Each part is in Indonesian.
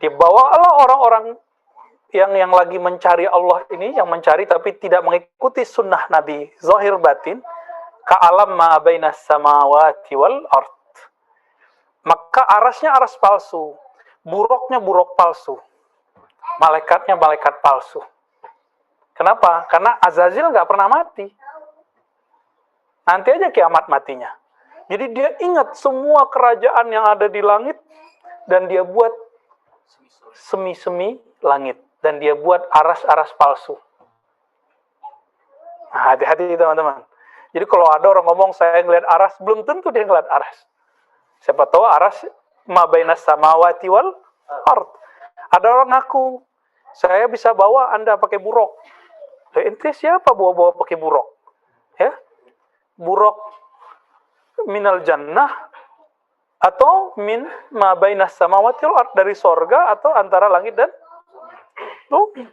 Dibawalah orang-orang yang lagi mencari Allah ini, yang mencari tapi tidak mengikuti sunnah Nabi zahir batin, ka alam ma bainas samawati wal ard. Maka arasnya aras palsu, buruknya buruk palsu, malaikatnya malaikat palsu. Kenapa? Karena Azazil nggak pernah mati. Nanti aja kiamat matinya. Jadi dia ingat semua kerajaan yang ada di langit dan dia buat semi-semi langit dan dia buat aras-aras palsu. Nah, hati-hati teman-teman. Jadi kalau ada orang ngomong saya ngeliat aras, belum tentu dia ngeliat aras. Siapa tahu aras ma bainas samawati wal ard. Ada orang ngaku saya bisa bawa Anda pakai buruk. Ente siapa bawa-bawa pakai buruk? Ya? Buruk minal jannah atau min ma bainas samawati wal ard, dari sorga atau antara langit dan bumi.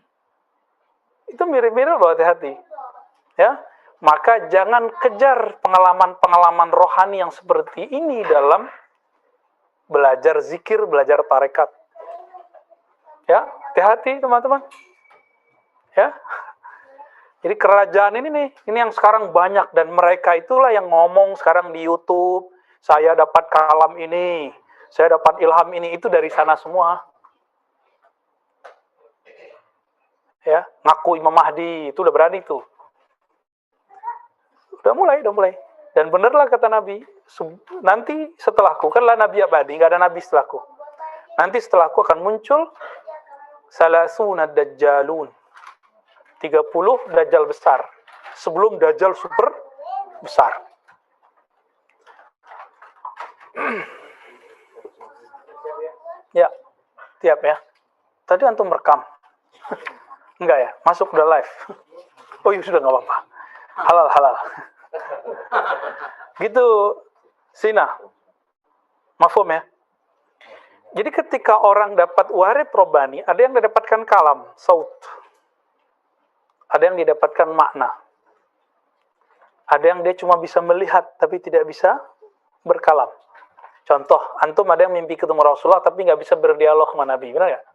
Itu mirip-mirip loh, hati-hati. Ya, maka jangan kejar pengalaman-pengalaman rohani yang seperti ini dalam belajar zikir, belajar tarekat. Ya, hati-hati teman-teman. Ya. Jadi kerajaan ini nih, ini yang sekarang banyak dan mereka itulah yang ngomong sekarang di YouTube, saya dapat kalam ini, saya dapat ilham ini, itu dari sana semua. Ya, ngaku Imam Mahdi, itu udah berani tuh. Udah mulai. Dan benerlah kata Nabi, nanti setelahku, kan lah Nabi abadi, nggak ada Nabi setelahku. Nanti setelahku akan muncul salasuna dajjalun. 30 dajjal besar. Sebelum dajjal super besar. Ya, tiap ya. Tadi antum rekam. Enggak ya, masuk udah live. Oh iya sudah, nggak apa-apa. Halal. Gitu, Sina. Mafhum ya? Jadi ketika orang dapat warid robani, ada yang didapatkan kalam, saut. Ada yang didapatkan makna. Ada yang dia cuma bisa melihat, tapi tidak bisa berkalam. Contoh, antum ada yang mimpi ketemu Rasulullah, tapi nggak bisa berdialog sama Nabi. Benar nggak?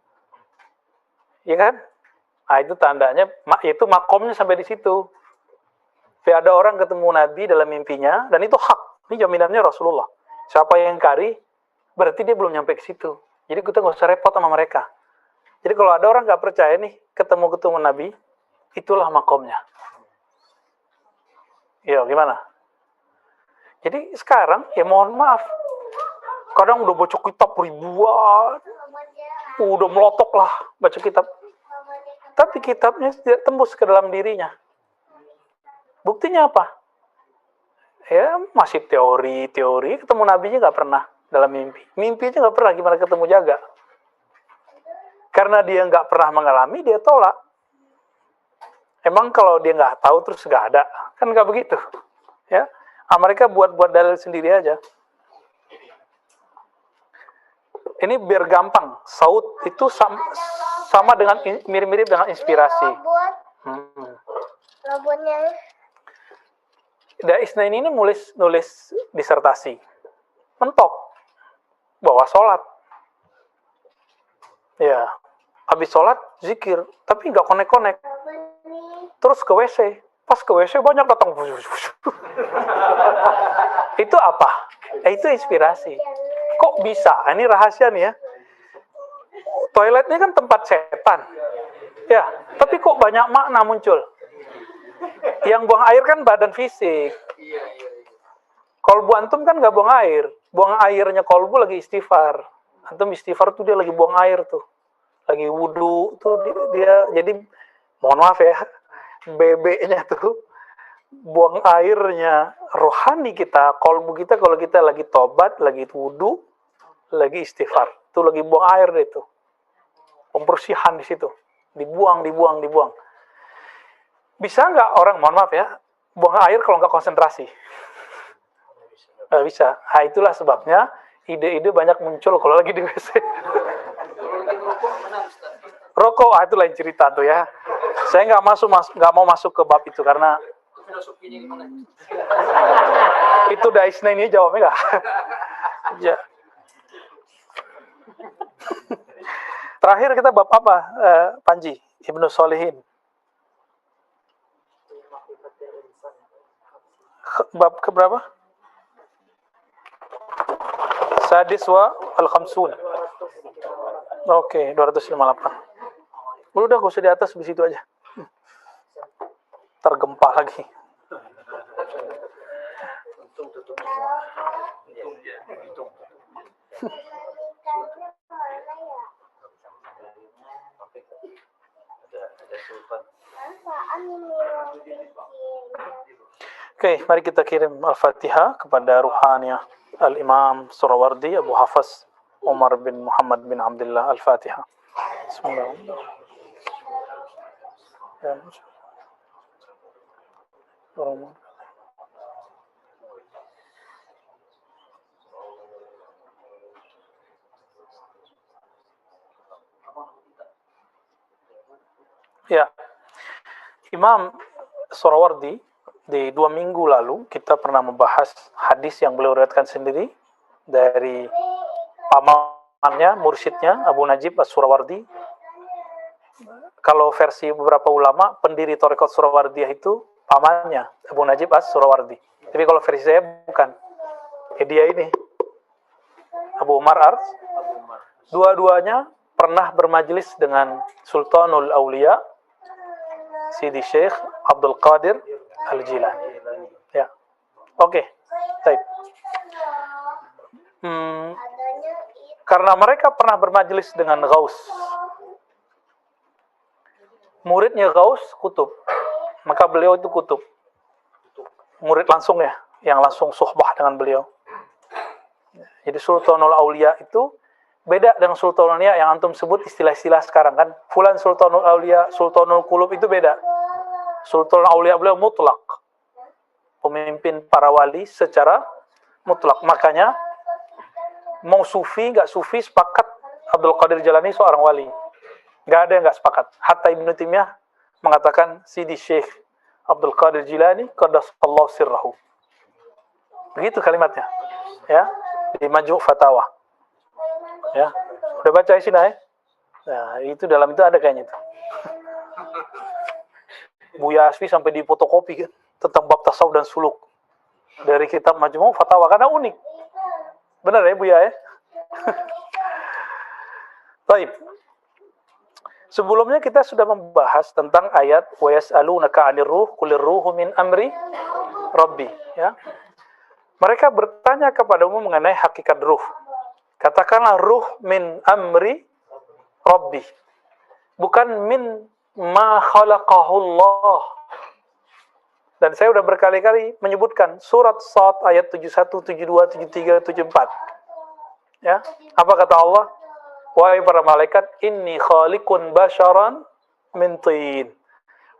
Iya kan? Nah, itu tandanya, itu makomnya sampai di situ. Tapi ada orang ketemu Nabi dalam mimpinya, dan itu hak. Ini jaminannya Rasulullah. Siapa yang ingkari, berarti dia belum nyampe ke situ. Jadi kita nggak usah repot sama mereka. Jadi kalau ada orang nggak percaya nih, ketemu Nabi, itulah makomnya. Ya, gimana? Jadi sekarang, ya mohon maaf, kadang udah baca kitab ribuan, udah melotok lah baca kitab. Tapi kitabnya tidak tembus ke dalam dirinya. Buktinya apa? Ya, masih teori, ketemu Nabi-nya nggak pernah dalam mimpi. Mimpinya nggak pernah, gimana ketemu jaga? Karena dia nggak pernah mengalami, dia tolak. Emang kalau dia nggak tahu terus nggak ada, kan nggak begitu, ya? Mereka buat dalil sendiri aja. Ini biar gampang. Saut itu sama dengan mirip-mirip dengan inspirasi. Robotnya. Isnaini ini nulis disertasi, mentok, bawa sholat. Ya, habis sholat zikir, tapi nggak konek-konek. Terus ke WC, pas ke WC banyak datang. Itu apa? Itu inspirasi. Kok bisa? Ini rahasia nih ya. Toiletnya kan tempat setan. Ya, tapi kok banyak makna muncul. Yang buang air kan badan fisik. Kolbu antum kan nggak buang air. Buang airnya kolbu lagi istighfar. Antum istighfar tuh dia lagi buang air tuh. Lagi wudu tuh dia jadi mohon maaf ya. BB-nya tuh buang airnya rohani kita, kolbu kita kalau kita lagi tobat, lagi wudu, lagi istighfar. Itu lagi buang air deh itu. Pembersihan di situ. Dibuang. Bisa nggak orang, mohon maaf ya, buang air kalau nggak konsentrasi? Nggak bisa. Nah, itulah sebabnya ide-ide banyak muncul kalau lagi di WC. Rokok, itu lain cerita tuh ya. Saya nggak mau masuk ke bab itu karena itu Daisna ini jawabnya nggak. Ya. Terakhir kita bab apa, Panji? Ibnu Sholihin. Bab keberapa? Sadis wa al-khamsun. Oke, 258. Udah gak usah di atas, di situ aja. Tergempa lagi. Oke, mari kita kirim Al-Fatihah kepada ruhaniyah Al-Imam Surawardi Abu Hafs Umar bin Muhammad bin Abdullah. Al-Fatihah. Bismillahirrahmanirrahim. Ya, Imam Surawardi di 2 minggu lalu kita pernah membahas hadis yang beliau riwayatkan sendiri dari pamannya, mursyidnya Abu Najib As-Surawardi. Kalau versi beberapa ulama, pendiri Thariqat Surawardiyah itu pamannya Abu Najib As-Surawardi. Tapi kalau versi saya bukan. Dia ini Abu Umar Ars. Dua-duanya pernah bermajlis dengan Sultanul Aulia Sidi Syekh Abdul Qadir Al-Jilani. Ya. Oke. Baik. Karena mereka pernah bermajlis dengan Ghaus. Muridnya Ghaus kutub. Maka beliau itu kutub. Murid langsung ya, yang langsung suhbah dengan beliau. Jadi Sultanul Aulia itu beda dengan Sultanul Aulia yang antum sebut istilah-istilah sekarang kan. Fulan Sultanul Aulia, Sultanul Qulub itu beda. Sultanul Aulia beliau mutlak. Pemimpin para wali secara mutlak. Makanya mau sufi, nggak sufi, sepakat Abdul Qadir Jalani seorang wali. Nggak ada yang nggak sepakat. Hatta Ibnu Taimiyah mengatakan Sidi Syekh Abdul Qadir Jilani qaddasallahu sirrahu. Begitu kalimatnya. Ya, di Majmu' Fatawa. Ya. Udah baca sini ya? Nah, itu dalam itu ada kayaknya itu. Buya Asfi sampai di fotokopi kan tentang bab tasawuf dan suluk dari kitab Majmu' Fatawa karena unik. Benar ya Buya ya? Baik. Sebelumnya kita sudah membahas tentang ayat wa yas'alunaka 'anir ruh qulir ruhu min amri rabbi, ya. Mereka bertanya kepadamu mengenai hakikat ruh. Katakanlah ruh min amri rabbi. Bukan min ma khalaqahullah. Dan saya sudah berkali-kali menyebutkan surat Shad ayat 71, 72, 73, 74. Ya. Apa kata Allah? Wahai para malaikat, inni khaliqun basyaran min tin.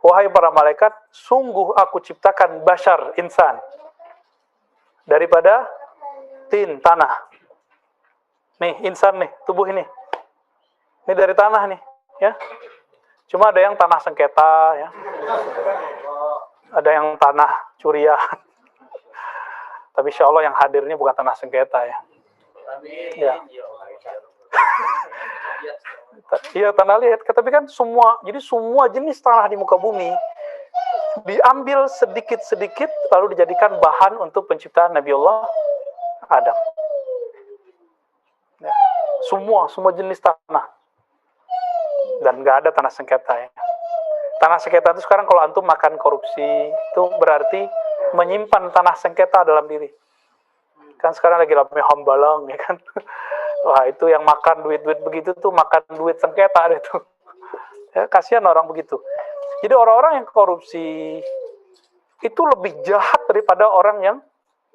Wahai para malaikat, sungguh aku ciptakan bashar, insan, daripada tin, tanah. Nih, insan nih, tubuh ini. Ini dari tanah nih, ya. Cuma ada yang tanah sengketa, ya. Ada yang tanah curian. Tapi insya Allah yang hadirnya bukan tanah sengketa, ya. Ya. Iya, tanah liat. Tapi kan jadi semua jenis tanah di muka bumi diambil sedikit-sedikit lalu dijadikan bahan untuk penciptaan Nabi Allah Adam. Ya. Semua jenis tanah. Dan nggak ada tanah sengketa ya. Tanah sengketa itu sekarang kalau antum makan korupsi itu berarti menyimpan tanah sengketa dalam diri. Kan sekarang lagi ramai hambalang ya kan. Wah, itu yang makan duit-duit begitu tuh makan duit sengketa itu. Ya, kasihan orang begitu. Jadi orang-orang yang korupsi itu lebih jahat daripada orang yang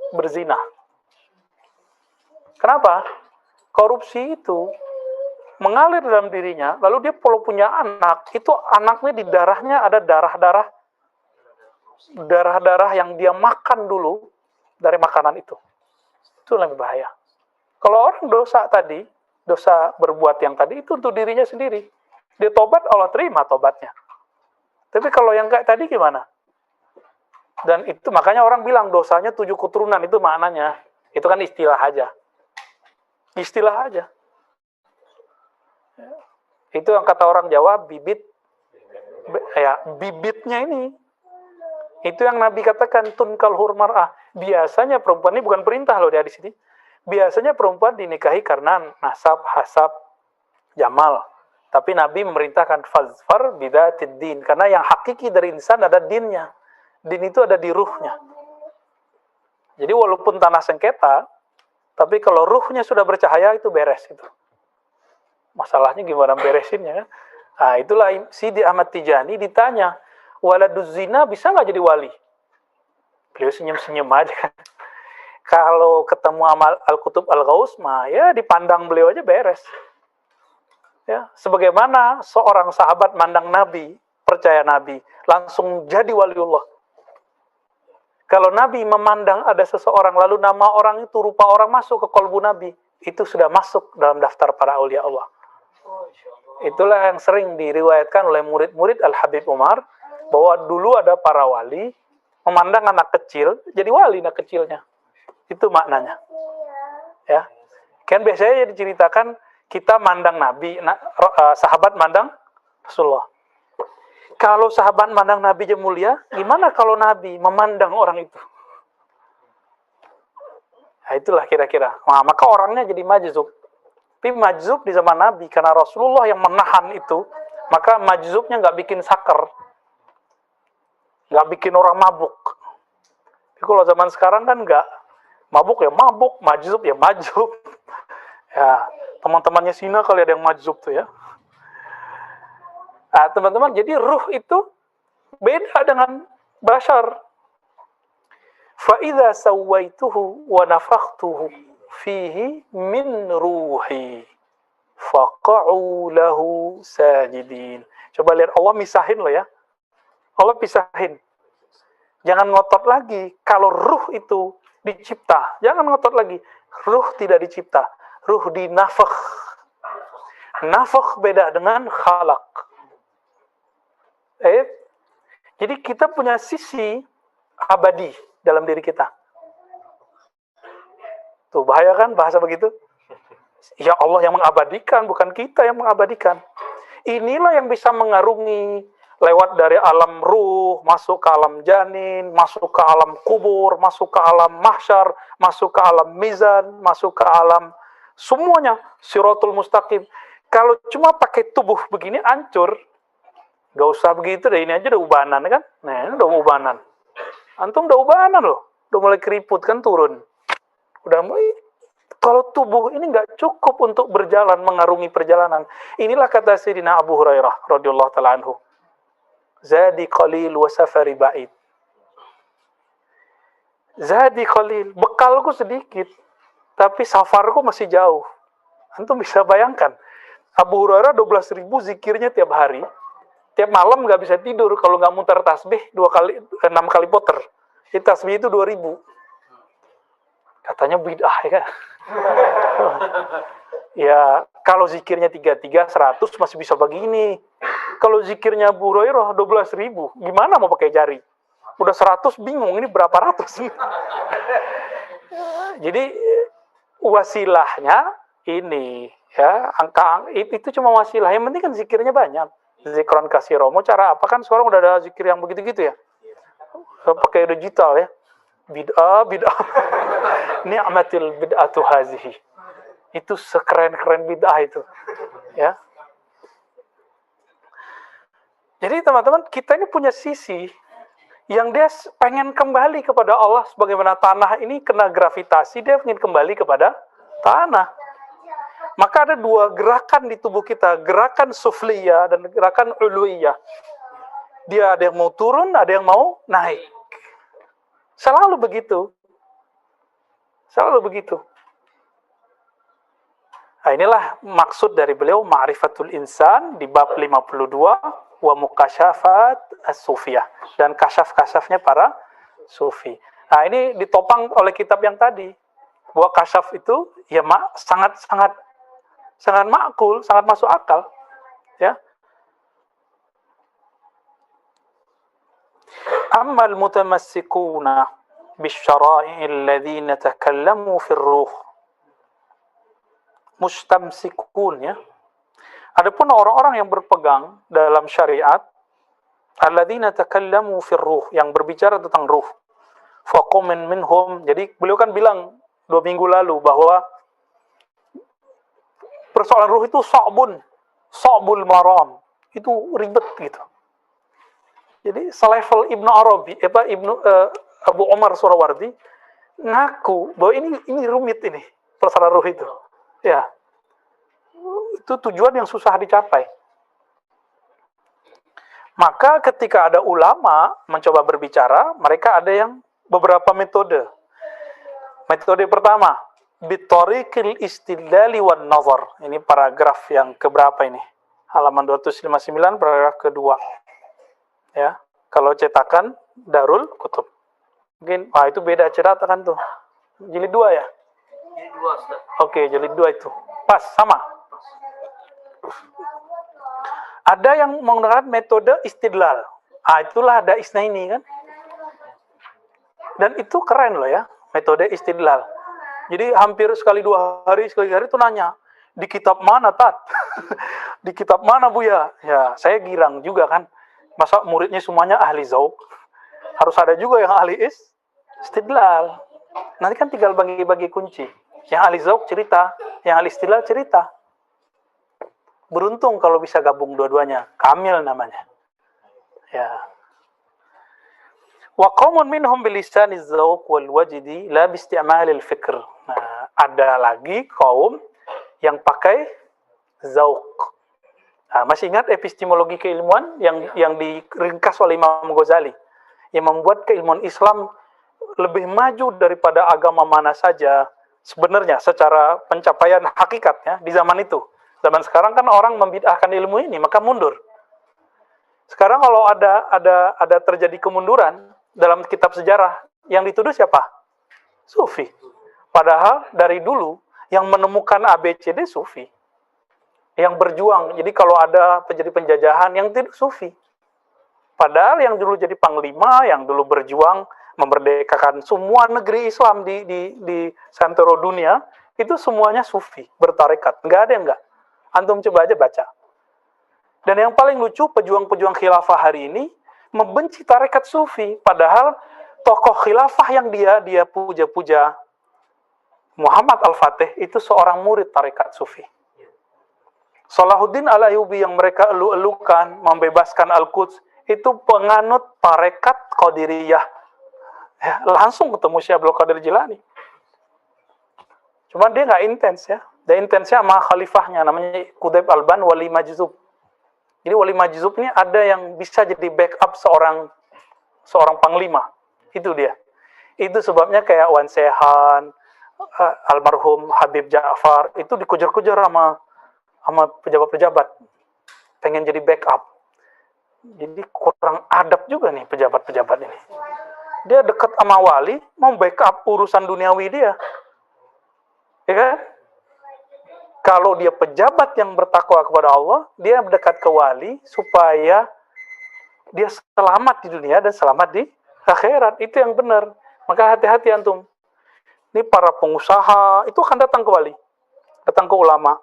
berzina. Kenapa? Korupsi itu mengalir dalam dirinya, lalu dia kalau punya anak, itu anaknya di darahnya ada darah-darah yang dia makan dulu dari makanan itu. Itu lebih bahaya. Kalau orang dosa berbuat yang tadi, itu untuk dirinya sendiri. Dia tobat, Allah terima tobatnya. Tapi kalau yang kayak tadi gimana? Dan itu makanya orang bilang dosanya 7 keturunan, itu maknanya. Itu kan istilah aja. Istilah aja. Itu yang kata orang Jawa bibitnya ini. Itu yang Nabi katakan tunkal hurmar'ah. Biasanya perempuan ini bukan perintah loh di sini. Biasanya perempuan dinikahi karena nasab, hasab, jamal. Tapi Nabi memerintahkan fazfar bidatid din, karena yang hakiki dari insan ada dinnya. Din itu ada di ruhnya. Jadi walaupun tanah sengketa, tapi kalau ruhnya sudah bercahaya itu beres itu. Masalahnya gimana beresinnya kan? Nah, itulah Sidi Ahmad Tijani ditanya, waladuz zina bisa nggak jadi wali? Beliau senyum-senyum aja kan. Kalau ketemu amal Al-Kutub Al-Ghaus, ya dipandang beliau aja beres. Ya, sebagaimana seorang sahabat mandang Nabi, percaya Nabi, langsung jadi waliullah. Kalau Nabi memandang ada seseorang, lalu nama orang itu, rupa orang masuk ke kolbu Nabi, itu sudah masuk dalam daftar para aulia Allah. Itulah yang sering diriwayatkan oleh murid-murid Al-Habib Umar, bahwa dulu ada para wali, memandang anak kecil, jadi wali anak kecilnya. Itu maknanya. Ya, kan biasanya diceritakan, kita mandang Nabi, sahabat mandang Rasulullah. Kalau sahabat mandang Nabi aja mulia, gimana kalau Nabi memandang orang itu? Nah, itulah kira-kira. Nah, maka orangnya jadi majzub. Tapi majzub di zaman Nabi, karena Rasulullah yang menahan itu, maka majzubnya nggak bikin sakar. Nggak bikin orang mabuk. Tapi kalau zaman sekarang kan nggak. Mabuk ya mabuk, majzub ya majzub. Ya, teman-temannya Sina kali ada yang majzub tuh ya. Nah, teman-teman, jadi ruh itu beda dengan bashar. Fa'idha sawaituhu wa nafakhtuhu fihi min ruhi faqa'u lahu sajidin. Coba lihat, Allah misahin loh ya. Allah pisahin. Jangan ngotot lagi. Kalau ruh itu dicipta, jangan ngotot lagi. Ruh tidak dicipta. Ruh dinafakh. Nafakh beda dengan khalaq. Jadi kita punya sisi abadi dalam diri kita. Tuh bahaya kan bahasa begitu? Ya Allah yang mengabadikan, bukan kita yang mengabadikan. Inilah yang bisa mengarungi lewat dari alam ruh, masuk ke alam janin, masuk ke alam kubur, masuk ke alam mahsyar, masuk ke alam mizan, masuk ke alam semuanya, siratul mustaqim. Kalau cuma pakai tubuh begini hancur. Gak usah begitu deh, ini aja udah ubanan kan? Nah, ini udah ubanan. Antum udah ubanan loh. Udah mulai keriput kan turun. Udah mulai. Kalau tubuh ini gak cukup untuk berjalan, mengarungi perjalanan. Inilah kata Sayyidina Abu Hurairah radhiyallahu ta'ala anhu. Zadi qalil wa safari ba'id. Zadi qalil. Bekalku sedikit. Tapi safarku masih jauh. Antum bisa bayangkan. Abu Hurairah 12.000 zikirnya tiap hari. Tiap malam nggak bisa tidur kalau nggak muter tasbih 6 kali puter. Jadi tasbih itu 2.000. Katanya bid'ah ya kan? Ya kalau zikirnya 33 100 masih bisa begini. Kalau zikirnya Abu Hurairah 12.000, gimana mau pakai jari? Udah 100 bingung ini berapa ratus. Jadi wasilahnya ini ya angka itu cuma wasilah. Yang penting kan zikirnya banyak. Zikron kasiro. Mau cara apa kan sekarang udah ada zikir yang begitu-gitu ya. Pakai digital ya. Bid'ah. Ni'matil bid'atu hazihi. Itu sekeren-keren bid'ah itu. Ya. Jadi teman-teman, kita ini punya sisi yang dia pengen kembali kepada Allah, sebagaimana tanah ini kena gravitasi, dia ingin kembali kepada tanah. Maka ada dua gerakan di tubuh kita, gerakan sufliyah dan gerakan uluiyah. Dia ada yang mau turun, ada yang mau naik. Selalu begitu. Selalu begitu. Nah, inilah maksud dari beliau Ma'rifatul Insan di bab 52 wa mukasyafat as-sufiyah, dan kasyaf-kasyafnya para sufi. Nah, ini ditopang oleh kitab yang tadi. Bahwa kasyaf itu ya sangat makul, sangat masuk akal, ya. Ammal mutamassikuna bisyara'i alladhina takallamu fir ruh. Mustamsikun ya. Adapun orang-orang yang berpegang dalam syariat, alladzina takallamu fir ruh, yang berbicara tentang ruh. Faqum minhum. Jadi beliau kan bilang 2 minggu lalu bahwa persoalan ruh itu sa'bul maram. Itu ribet gitu. Jadi selevel Ibnu Arabi, Abu Umar Surawardi ngaku bahwa ini rumit ini persoalan ruh itu. Ya. Itu tujuan yang susah dicapai. Maka ketika ada ulama mencoba berbicara, mereka ada yang beberapa metode. Metode pertama, bitariqil istidlali wan nazar. Ini paragraf yang keberapa ini? Halaman 259, paragraf kedua. Ya, kalau cetakan Darul Kutub. Mungkin, itu beda cetakan tuh. Jilid 2 ya? Jilid 2, Ustaz. Oke, jilid 2 itu. Pas, sama. Ada yang menggunakan metode istidlal. Itulah ada isnaini kan. Dan itu keren loh ya, metode istidlal. Jadi hampir sekali 2 hari itu nanya, di kitab mana Tat? Di kitab mana Buya? Ya, saya girang juga kan. Masa muridnya semuanya ahli zauq? Harus ada juga yang ahli istidlal. Nanti kan tinggal bagi-bagi kunci. Yang ahli zauq cerita, yang ahli istidlal cerita. Beruntung kalau bisa gabung dua-duanya. Kamil namanya. Ya. Wa qaumun minhum bilisani dzauq wal wajdi la bi isti'mal al fikr. Nah, ada lagi kaum yang pakai zauq. Nah, masih ingat epistemologi keilmuan yang diringkas oleh Imam Ghazali yang membuat keilmuan Islam lebih maju daripada agama mana saja sebenarnya secara pencapaian hakikatnya di zaman itu. Zaman sekarang kan orang membid'ahkan ilmu ini, maka mundur. Sekarang kalau ada terjadi kemunduran dalam kitab sejarah, yang dituduh siapa? Sufi. Padahal dari dulu yang menemukan ABCD Sufi. Yang berjuang. Jadi kalau ada terjadi penjajahan, yang tidak Sufi. Padahal yang dulu jadi panglima, yang dulu berjuang memerdekakan semua negeri Islam di santero dunia, itu semuanya Sufi, bertarekat. Nggak ada yang nggak. Antum coba aja baca. Dan yang paling lucu, pejuang-pejuang khilafah hari ini membenci tarekat Sufi. Padahal tokoh khilafah yang dia puja-puja, Muhammad Al-Fatih, itu seorang murid tarekat Sufi. Salahuddin Al-Ayyubi yang mereka elu-elukan, membebaskan Al-Quds, itu penganut tarekat Qadiriyah. Ya, langsung ketemu Syekh Abdul Qadir Jilani. Cuman dia nggak intens ya. Dia intensnya sama khalifahnya, namanya Qutb Alban Wali Majzub. Jadi Wali Majzub ini ada yang bisa jadi backup seorang panglima. Itu dia. Itu sebabnya kayak Wan Sehan, almarhum Habib Ja'far, itu dikejar-kejar sama pejabat-pejabat. Pengen jadi backup. Jadi kurang adab juga nih pejabat-pejabat ini. Dia dekat sama wali, mau backup urusan duniawi dia. Ya kan? Kalau dia pejabat yang bertakwa kepada Allah, dia mendekat ke wali supaya dia selamat di dunia dan selamat di akhirat. Itu yang benar. Maka hati-hati antum. Ini para pengusaha itu akan datang ke wali, datang ke ulama.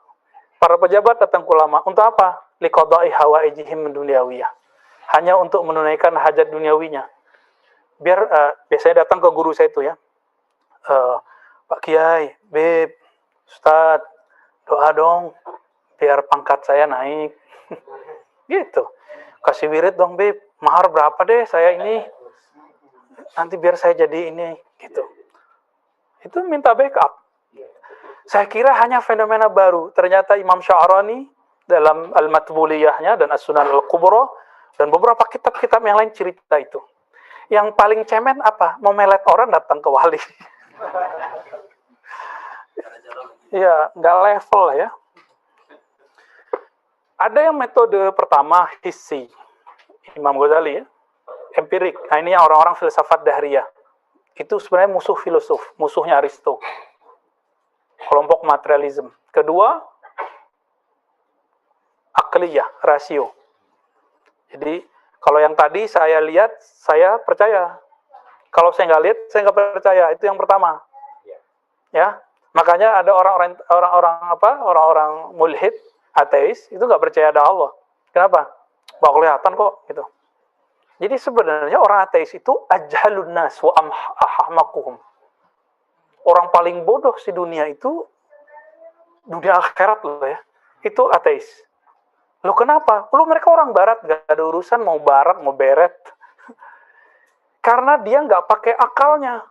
Para pejabat datang ke ulama. Untuk apa? Liqada'i hawaijihim dunyawiyah. Hanya untuk menunaikan hajat duniawinya. Biasanya datang ke guru saya itu ya. Pak Kiai, Beb, Ustadz, doa dong biar pangkat saya naik. Gitu. Kasih wirid dong, Beb. Mahar berapa deh saya ini? Nanti biar saya jadi ini. Gitu. Itu minta backup. Saya kira hanya fenomena baru. Ternyata Imam Sya'rani dalam Al-Matbuliyahnya dan As-Sunan Al-Kubra dan beberapa kitab-kitab yang lain cerita itu. Yang paling cemen apa? Memelet orang datang ke wali. Ya, nggak level lah ya. Ada yang metode pertama, hissi. Imam Ghazali ya. Empirik. Nah, ini orang-orang filsafat dahriyah. Itu sebenarnya musuh filosof. Musuhnya Aristo. Kelompok materialisme. Kedua, akliyah, rasio. Jadi, kalau yang tadi saya lihat, saya percaya. Kalau saya nggak lihat, saya nggak percaya. Itu yang pertama. Ya. Makanya ada orang-orang mulhid, ateis itu nggak percaya ada Allah. Kenapa? Nggak kelihatan kok gitu. Jadi sebenarnya orang ateis itu ajhalun nas wa ahmaquhum. Orang paling bodoh di dunia itu, dunia akhirat loh ya, itu ateis. Loh kenapa? Loh mereka orang barat, gak ada urusan mau barat, mau beret. Karena dia gak pakai akalnya.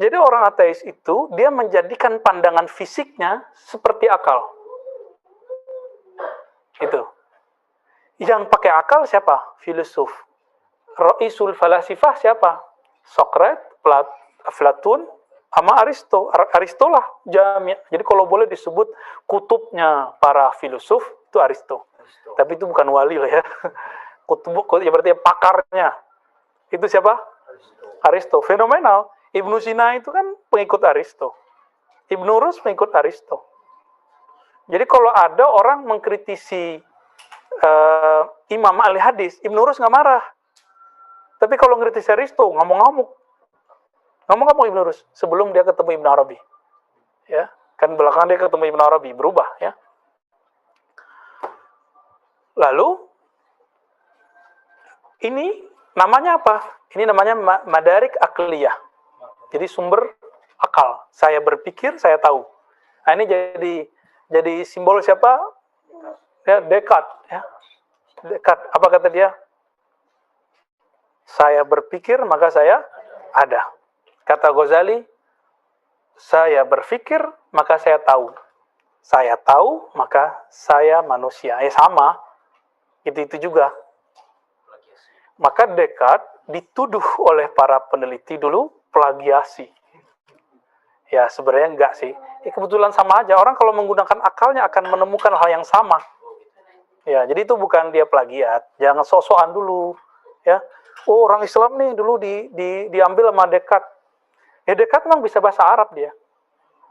Jadi orang ateis itu, dia menjadikan pandangan fisiknya seperti akal. Itu. Yang pakai akal siapa? Filosof. Ra'isul falasifah siapa? Socrates, Platon, sama Aristo lah jami'. Jadi kalau boleh disebut kutubnya para filosof itu Aristo. Tapi itu bukan wali lah ya. Kutub ya berarti pakarnya. Itu siapa? Aristo. Fenomenal. Ibnu Sina itu kan pengikut Aristo. Ibnu Rus pengikut Aristo. Jadi kalau ada orang mengkritisi Imam ahli hadis, Ibnu Rus nggak marah. Tapi kalau ngkritisi Aristo, ngamuk-ngamuk. Ngomong-ngomong Ibnu Rus sebelum dia ketemu Ibnu Arabi. Ya, kan belakangan dia ketemu Ibnu Arabi, berubah ya. Lalu ini namanya apa? Ini namanya madarik akliyah. Jadi sumber akal. Saya berpikir, saya tahu. Nah, ini jadi simbol siapa? Ya, Descartes ya. Descartes, apa kata dia? Saya berpikir maka saya ada. Kata Ghazali, saya berpikir, maka saya tahu. Saya tahu, maka saya manusia. Ya sama, itu juga. Maka Descartes dituduh oleh para peneliti dulu plagiasi. Ya sebenarnya enggak sih. Ya, kebetulan sama aja. Orang kalau menggunakan akalnya akan menemukan hal yang sama. Ya, jadi itu bukan dia plagiat. Jangan sok-sokan dulu. Ya, oh orang Islam nih dulu diambil sama Descartes. Ya Descartes memang bisa bahasa Arab dia.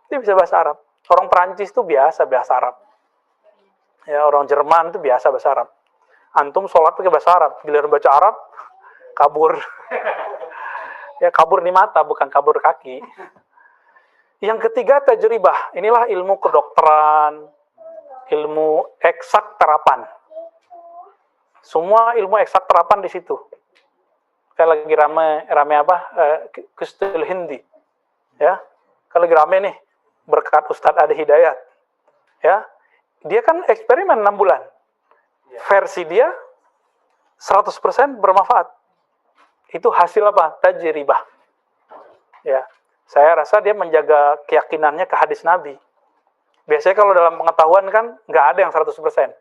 Dia bisa bahasa Arab. Orang Perancis tuh biasa bahasa Arab. Ya orang Jerman tuh biasa bahasa Arab. Antum sholat pakai bahasa Arab, giliran baca Arab kabur. Ya kabur di mata bukan kabur kaki. Yang ketiga tajribah. Inilah ilmu kedokteran, ilmu eksak terapan. Semua ilmu eksak terapan di situ. Kayak lagi rame apa? Kustul Hindi. Ya. Kalau lagi rame nih berkat Ustadz Adi Hidayat. Ya. Dia kan eksperimen 6 bulan. Versi dia 100% bermanfaat. Itu hasil apa? Tajribah. Ya. Saya rasa dia menjaga keyakinannya ke hadis Nabi. Biasanya kalau dalam pengetahuan kan nggak ada yang 100%.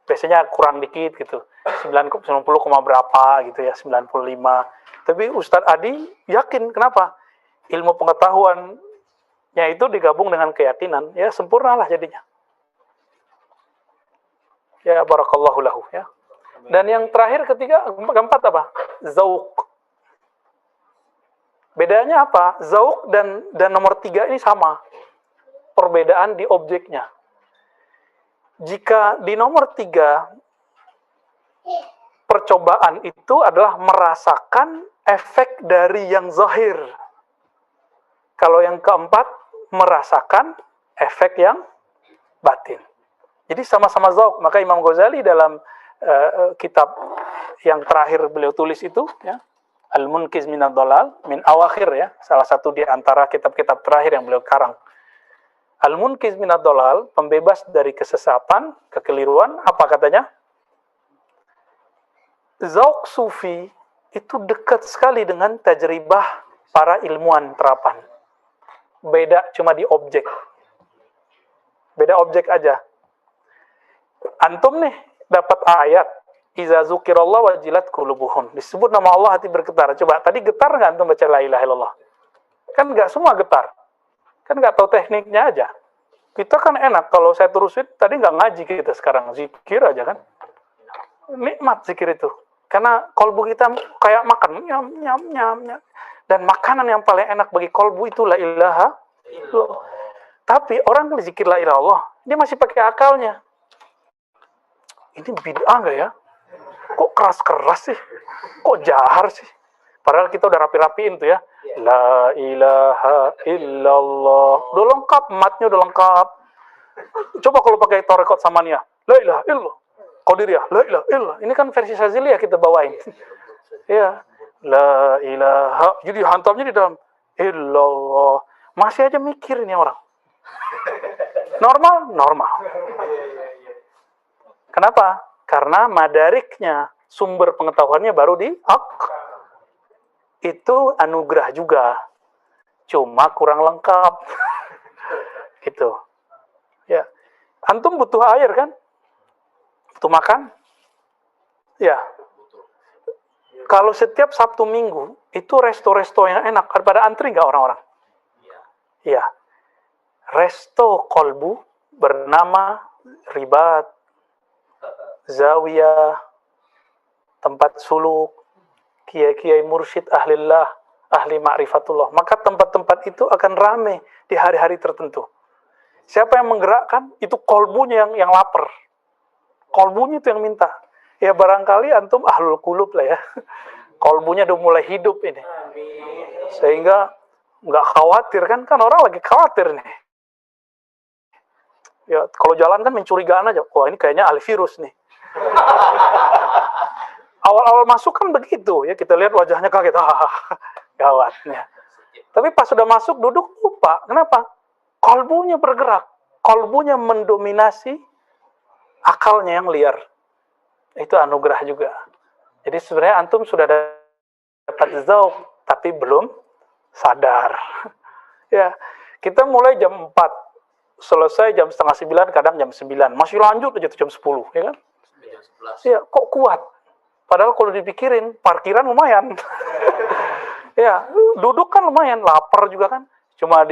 Biasanya kurang dikit gitu. 90, berapa gitu ya, 95. Tapi Ustadz Adi yakin, kenapa? Ilmu pengetahuannya itu digabung dengan keyakinan, ya sempurnalah jadinya. Ya barakallahu lahu ya. Dan yang terakhir keempat apa? Zauq. Bedanya apa? Zauq dan nomor 3 ini sama. Perbedaan di objeknya. Jika di nomor 3 percobaan itu adalah merasakan efek dari yang zahir. Kalau yang keempat merasakan efek yang batin. Jadi sama-sama zauq. Maka Imam Ghazali dalam kitab yang terakhir beliau tulis itu ya, Al-Munqiz minad Dhalal min awakhir ya, salah satu di antara kitab-kitab terakhir yang beliau karang. Al-Munqiz minad Dhalal, pembebas dari kesesatan, kekeliruan, apa katanya? Zauq sufi itu dekat sekali dengan tajribah para ilmuwan terapan. Beda cuma di objek. Beda objek aja. Antum nih dapat ayat iza zukirallah wajilat qulubuhum. Disebut nama Allah hati bergetar. Coba tadi getar nggak antum baca la ilaha illallah? Kan nggak semua getar. Kan nggak tahu tekniknya aja. Kita kan enak kalau saya terusin tadi nggak ngaji kita sekarang zikir aja kan. Nikmat zikir itu. Karena kolbu kita kayak makan nyam. Dan makanan yang paling enak bagi kolbu itu la ilaha illallah. Tapi orang yang zikir la ilaha illallah, dia masih pakai akalnya. Ini bid'ah nggak ya? Kok keras-keras sih? Kok jahar sih? Padahal kita udah rapi-rapiin tuh ya. La ilaha illallah. Udah lengkap, matnya udah lengkap. Coba kalau pakai Torekot Samaniyah, la ilaha illallah. Qadiriyah, la ilaha illallah. Ini kan versi Saziliyah kita bawain. Ya, la ilaha. Jadi hantamnya di dalam illallah. Masih aja mikir ini orang. Normal, normal. Kenapa? Karena madariknya, sumber pengetahuannya baru di itu anugerah juga. Cuma kurang lengkap. Gitu. Ya. Antum butuh air kan? Butuh makan? Ya. Kalau setiap Sabtu Minggu, itu resto-resto yang enak. Pada antri nggak orang-orang? Iya. Resto kolbu bernama Ribat, Zawiyah, tempat suluk, kiai-kiai mursyid ahlillah, ahli ma'rifatullah. Maka tempat-tempat itu akan rame di hari-hari tertentu. Siapa yang menggerakkan? Itu kolbunya yang lapar. Kolbunya itu yang minta. Ya barangkali antum ahlul qulub lah ya. Kolbunya udah mulai hidup ini. Sehingga nggak khawatir kan orang lagi khawatir nih. Ya kalau jalan kan mencurigaan aja. Wah ini kayaknya ahli virus nih. Awal-awal masuk kan begitu ya, kita lihat wajahnya kaget, gawatnya. Tapi pas sudah masuk duduk lupa. Kenapa? Kolbunya bergerak, kolbunya mendominasi akalnya yang liar. Itu anugerah juga. Jadi sebenarnya antum sudah dapat zauq, tapi belum sadar. Ya, kita mulai jam 4, selesai jam setengah 9, kadang jam 9. Masih lanjut aja jam 10, ya kan? Jam 11. Ya, kok kuat? Padahal kalau dipikirin, parkiran lumayan. Ya, duduk kan lumayan, lapar juga kan. Cuma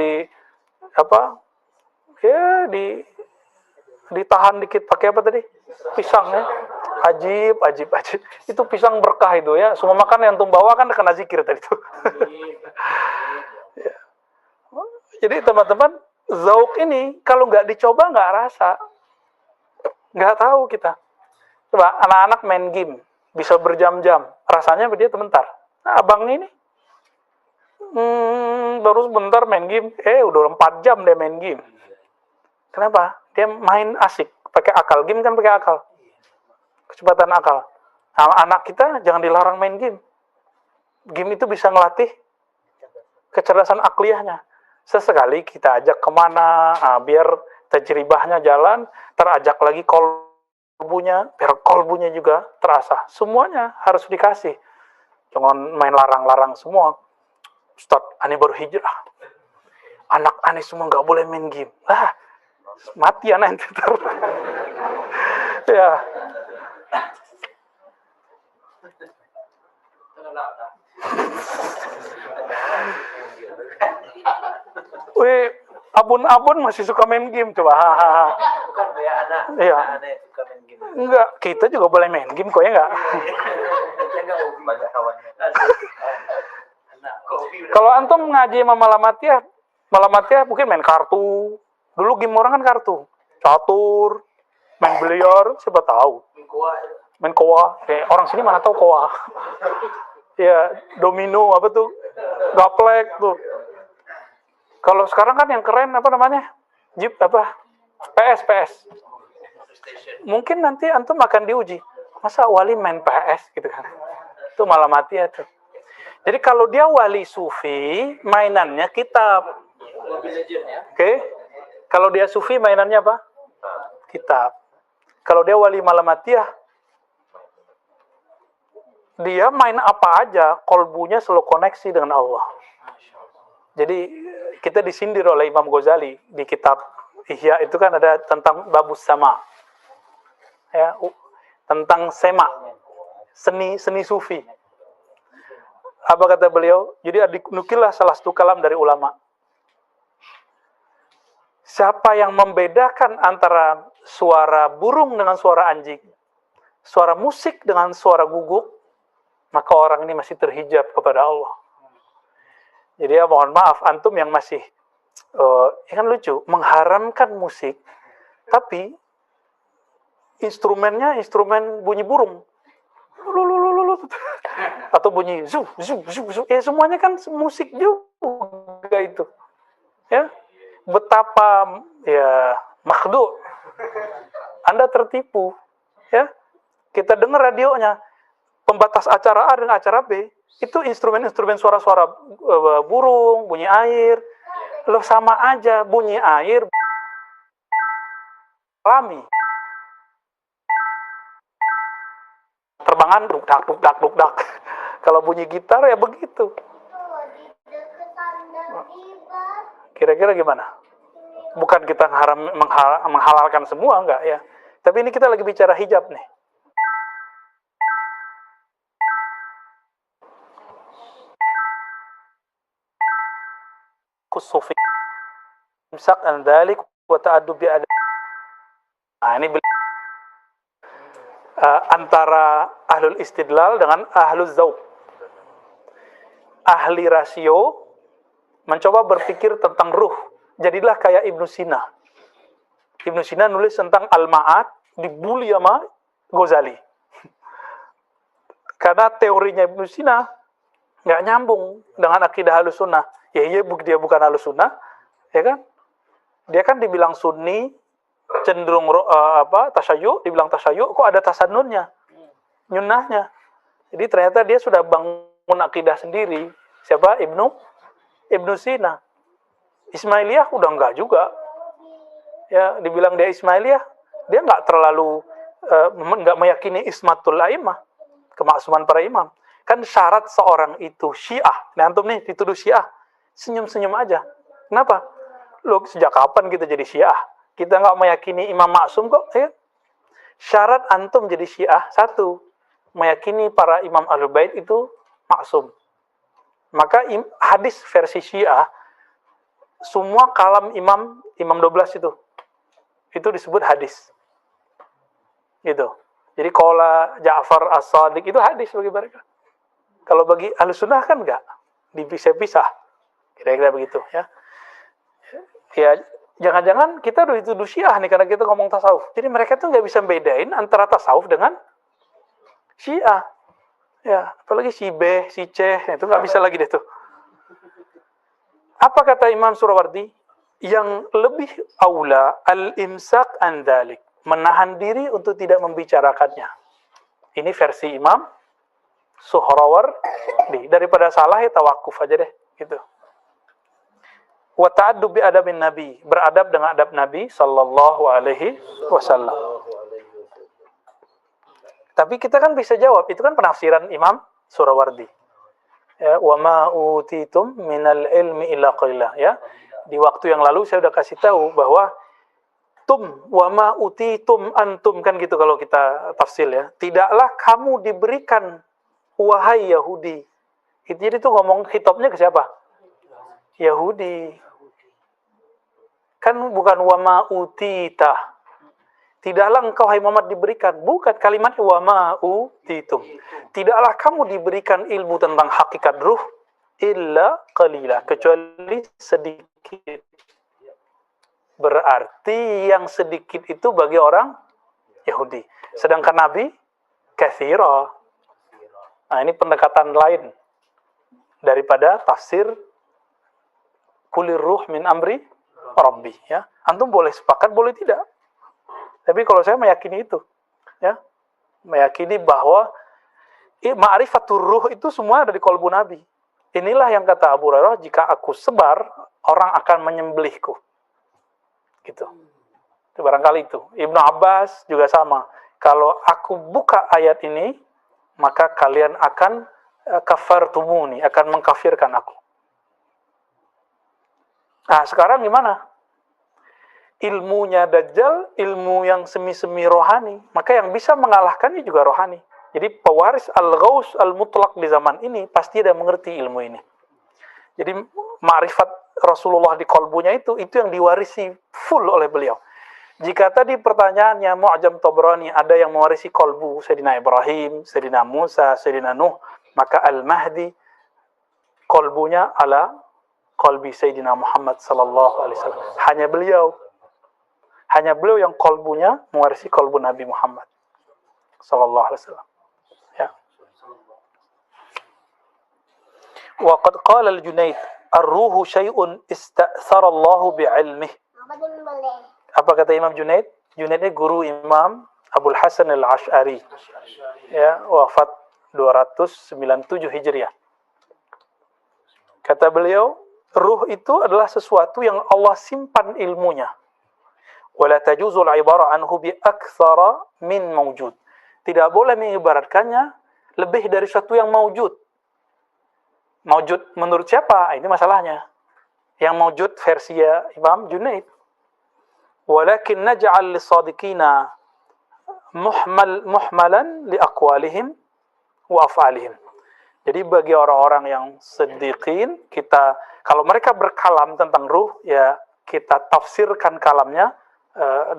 ditahan dikit pakai apa tadi? Pisang ya. Ajib. Itu pisang berkah itu ya. Semua makan yang antum bawa kan kena zikir tadi itu. Ya. Jadi teman-teman, zauq ini kalau nggak dicoba nggak rasa. Nggak tahu kita. Coba anak-anak main game. Bisa berjam-jam. Rasanya dia sebentar. Nah, abang ini baru sebentar main game. Udah 4 jam dia main game. Kenapa? Dia main asik. Pakai akal. Game kan pakai akal. Kecepatan akal. Nah, anak kita jangan dilarang main game. Game itu bisa ngelatih kecerdasan akliyahnya. Sesekali kita ajak kemana, biar tajribahnya jalan, terajak lagi kolbunya, biar kolbunya juga terasa. Semuanya harus dikasih. Jangan main larang-larang semua. Ustaz, aneh baru hijrah. Anak aneh semua nggak boleh main game. Mati anak nanti. Ya. Wih, abun-abun masih suka main game coba. Bukan ya anak. Iya. Anak suka main game. Enggak, kita juga boleh main game kok ya enggak? Banyak kawannya. Kalau antum ngaji sama Malamatiyah mungkin main kartu. Dulu game orang kan kartu. Catur, main biliar, siapa tahu. Main koa. Orang sini mana tahu koa. Ya, domino apa tuh? Gaplek tuh. Kalau sekarang kan yang keren apa namanya? Jeep apa? PS. Mungkin nanti antum akan diuji. Masa wali main PS gitu kan? Itu Malamatiyah tuh. Jadi kalau dia wali sufi, mainannya kitab. Oke? Kalau dia sufi, mainannya apa? Kitab. Kalau dia wali Malamatiyah, dia main apa aja, kolbunya selalu koneksi dengan Allah. Jadi kita disindir oleh Imam Ghazali di kitab Ihya itu kan ada tentang babus sama. Ya, tentang sema. Seni sufi. Apa kata beliau? Jadi nukilah salah satu kalam dari ulama. Siapa yang membedakan antara suara burung dengan suara anjing, suara musik dengan suara guguk, maka orang ini masih terhijab kepada Allah. Jadi ya mohon maaf, antum yang masih, kan lucu, mengharamkan musik, tapi instrumennya instrumen bunyi burung. Atau bunyi zu. Semuanya kan musik juga itu. Ya. Betapa ya Makhdu'. Anda tertipu. Ya. Kita dengar radionya, pembatas acara A dengan acara B, itu instrumen-instrumen suara-suara burung, bunyi air. Loh sama aja, bunyi air alami. Terbangan duk dak. Kalau bunyi gitar ya begitu. Kira-kira gimana? Bukan kita menghalalkan semua, enggak ya. Tapi ini kita lagi bicara hijab nih. Kusufi imsak an dzalik wa ta'addub bi adab. Nah, ini antara ahlul istidlal dengan ahlul zauq. Ahli rasio mencoba berpikir tentang ruh. Jadilah kayak Ibnu Sina. Ibnu Sina nulis tentang Al-Ma'ad, dibully sama Ghazali. Karena teorinya Ibnu Sina nggak nyambung dengan akidah Ahlus Sunnah. Ya dia bukan Ahlus Sunnah, ya kan? Dia kan dibilang Sunni, cenderung tasyayyu, dibilang tasyayyu, kok ada tasannunnya, nyunnahnya. Jadi ternyata dia sudah bangun akidah sendiri. Siapa? Ibnu Sina. Ismailiyah udah enggak juga. Ya, dibilang dia Ismailiyah, dia enggak terlalu enggak meyakini ismatul a'immah, kemaksuman para imam. Kan syarat seorang itu Syiah. Nah, antum nih dituduh Syiah, senyum-senyum aja. Kenapa? Loh, sejak kapan kita jadi Syiah? Kita enggak meyakini imam maksum kok, ya. Syarat antum jadi Syiah, satu, meyakini para imam Ahlul Bait itu maksum. Maka hadis versi Syiah, semua kalam imam 12 itu disebut hadis. Gitu. Jadi qala Ja'far As-Shadiq itu hadis bagi mereka. Kalau bagi Ahlus Sunnah kan enggak, dipisah-pisah. Kira-kira begitu, ya. Ya, jangan-jangan kita udah dituduh Syiah nih karena kita ngomong tasawuf. Jadi mereka tuh nggak bisa bedain antara tasawuf dengan Syiah. Ya, apalagi si B, si C, itu nggak bisa lagi deh tuh. Apa kata Imam Surawardi? Yang lebih aula al-imsak an dzalik, menahan diri untuk tidak membicarakannya. Ini versi Imam Suhrawardi. Daripada salah ya tawakuf aja deh, gitu. Wa ta'addub bi adabin Nabi, beradab dengan adab Nabi sallallahu alaihi wasallam. Tapi kita kan bisa jawab, itu kan penafsiran Imam Surawardi. Ya, wa ma utitum minal ilmi illa qalila, ya. Di waktu yang lalu saya sudah kasih tahu bahwa wa ma utitum antum, kan gitu kalau kita tafsir, ya. Tidaklah kamu diberikan wahai Yahudi. Jadi itu ngomong khitabnya ke siapa? Yahudi. Kan bukan wa ma utita. Tidaklah engkau hai Muhammad diberikan. Bukan kalimat wa ma utitum. Tidaklah kamu diberikan ilmu tentang hakikat ruh illa qalila, kecuali sedikit. Berarti yang sedikit itu bagi orang Yahudi. Sedangkan Nabi katsira. Nah, ini pendekatan lain daripada tafsir kulir ruh min amri rabbi, ya. Antum boleh sepakat, boleh tidak. Tapi kalau saya meyakini itu, ya, meyakini bahwa ma'rifatur ruh itu semua ada di qalbu Nabi. Inilah yang kata Abu Hurairah, jika aku sebar, orang akan menyembelihku. Gitu. Itu barangkali itu. Ibnu Abbas juga sama. Kalau aku buka ayat ini, maka kalian akan kafartumuni, akan mengkafirkan aku. Nah, sekarang gimana? Ilmunya Dajjal, ilmu yang semi-semi rohani. Maka yang bisa mengalahkannya juga rohani. Jadi pewaris al-ghaus al-mutlaq di zaman ini pasti ada mengerti ilmu ini. Jadi ma'rifat Rasulullah di kolbunya itu yang diwarisi full oleh beliau. Jika tadi pertanyaannya Mu'jam Tabrani ada yang mewarisi kolbu Sayyidina Ibrahim, Sayyidina Musa, Sayyidina Nuh, maka Al-Mahdi kolbunya ala kolbi Sayyidina Muhammad sallallahu alaihi wasallam. Hanya beliau yang kolbunya mewarisi kolbu Nabi Muhammad sallallahu alaihi wasallam. Ya. Wa qad qala al-Junayd ar-ruhu syai'un ista'thara Allah bi'ilmih. Apa kata Imam Junaid? Junaid ini guru Imam Abul Hasan al-Ash'ari. Ya, wafat 297 Hijriah. Kata beliau, ruh itu adalah sesuatu yang Allah simpan ilmunya. Wala tajuzul ibara anhu bi aktsara min mawjud. Tidak boleh mengibaratkannya lebih dari sesuatu yang maujud. Maujud menurut siapa? Ini masalahnya. Yang maujud versi Imam Junaid. Walakin naj'al lis-sadiqina muhmalan li aqwalihim wa af'alihim. Jadi bagi orang-orang yang siddiqin, kita kalau mereka berkalam tentang ruh, ya kita tafsirkan kalamnya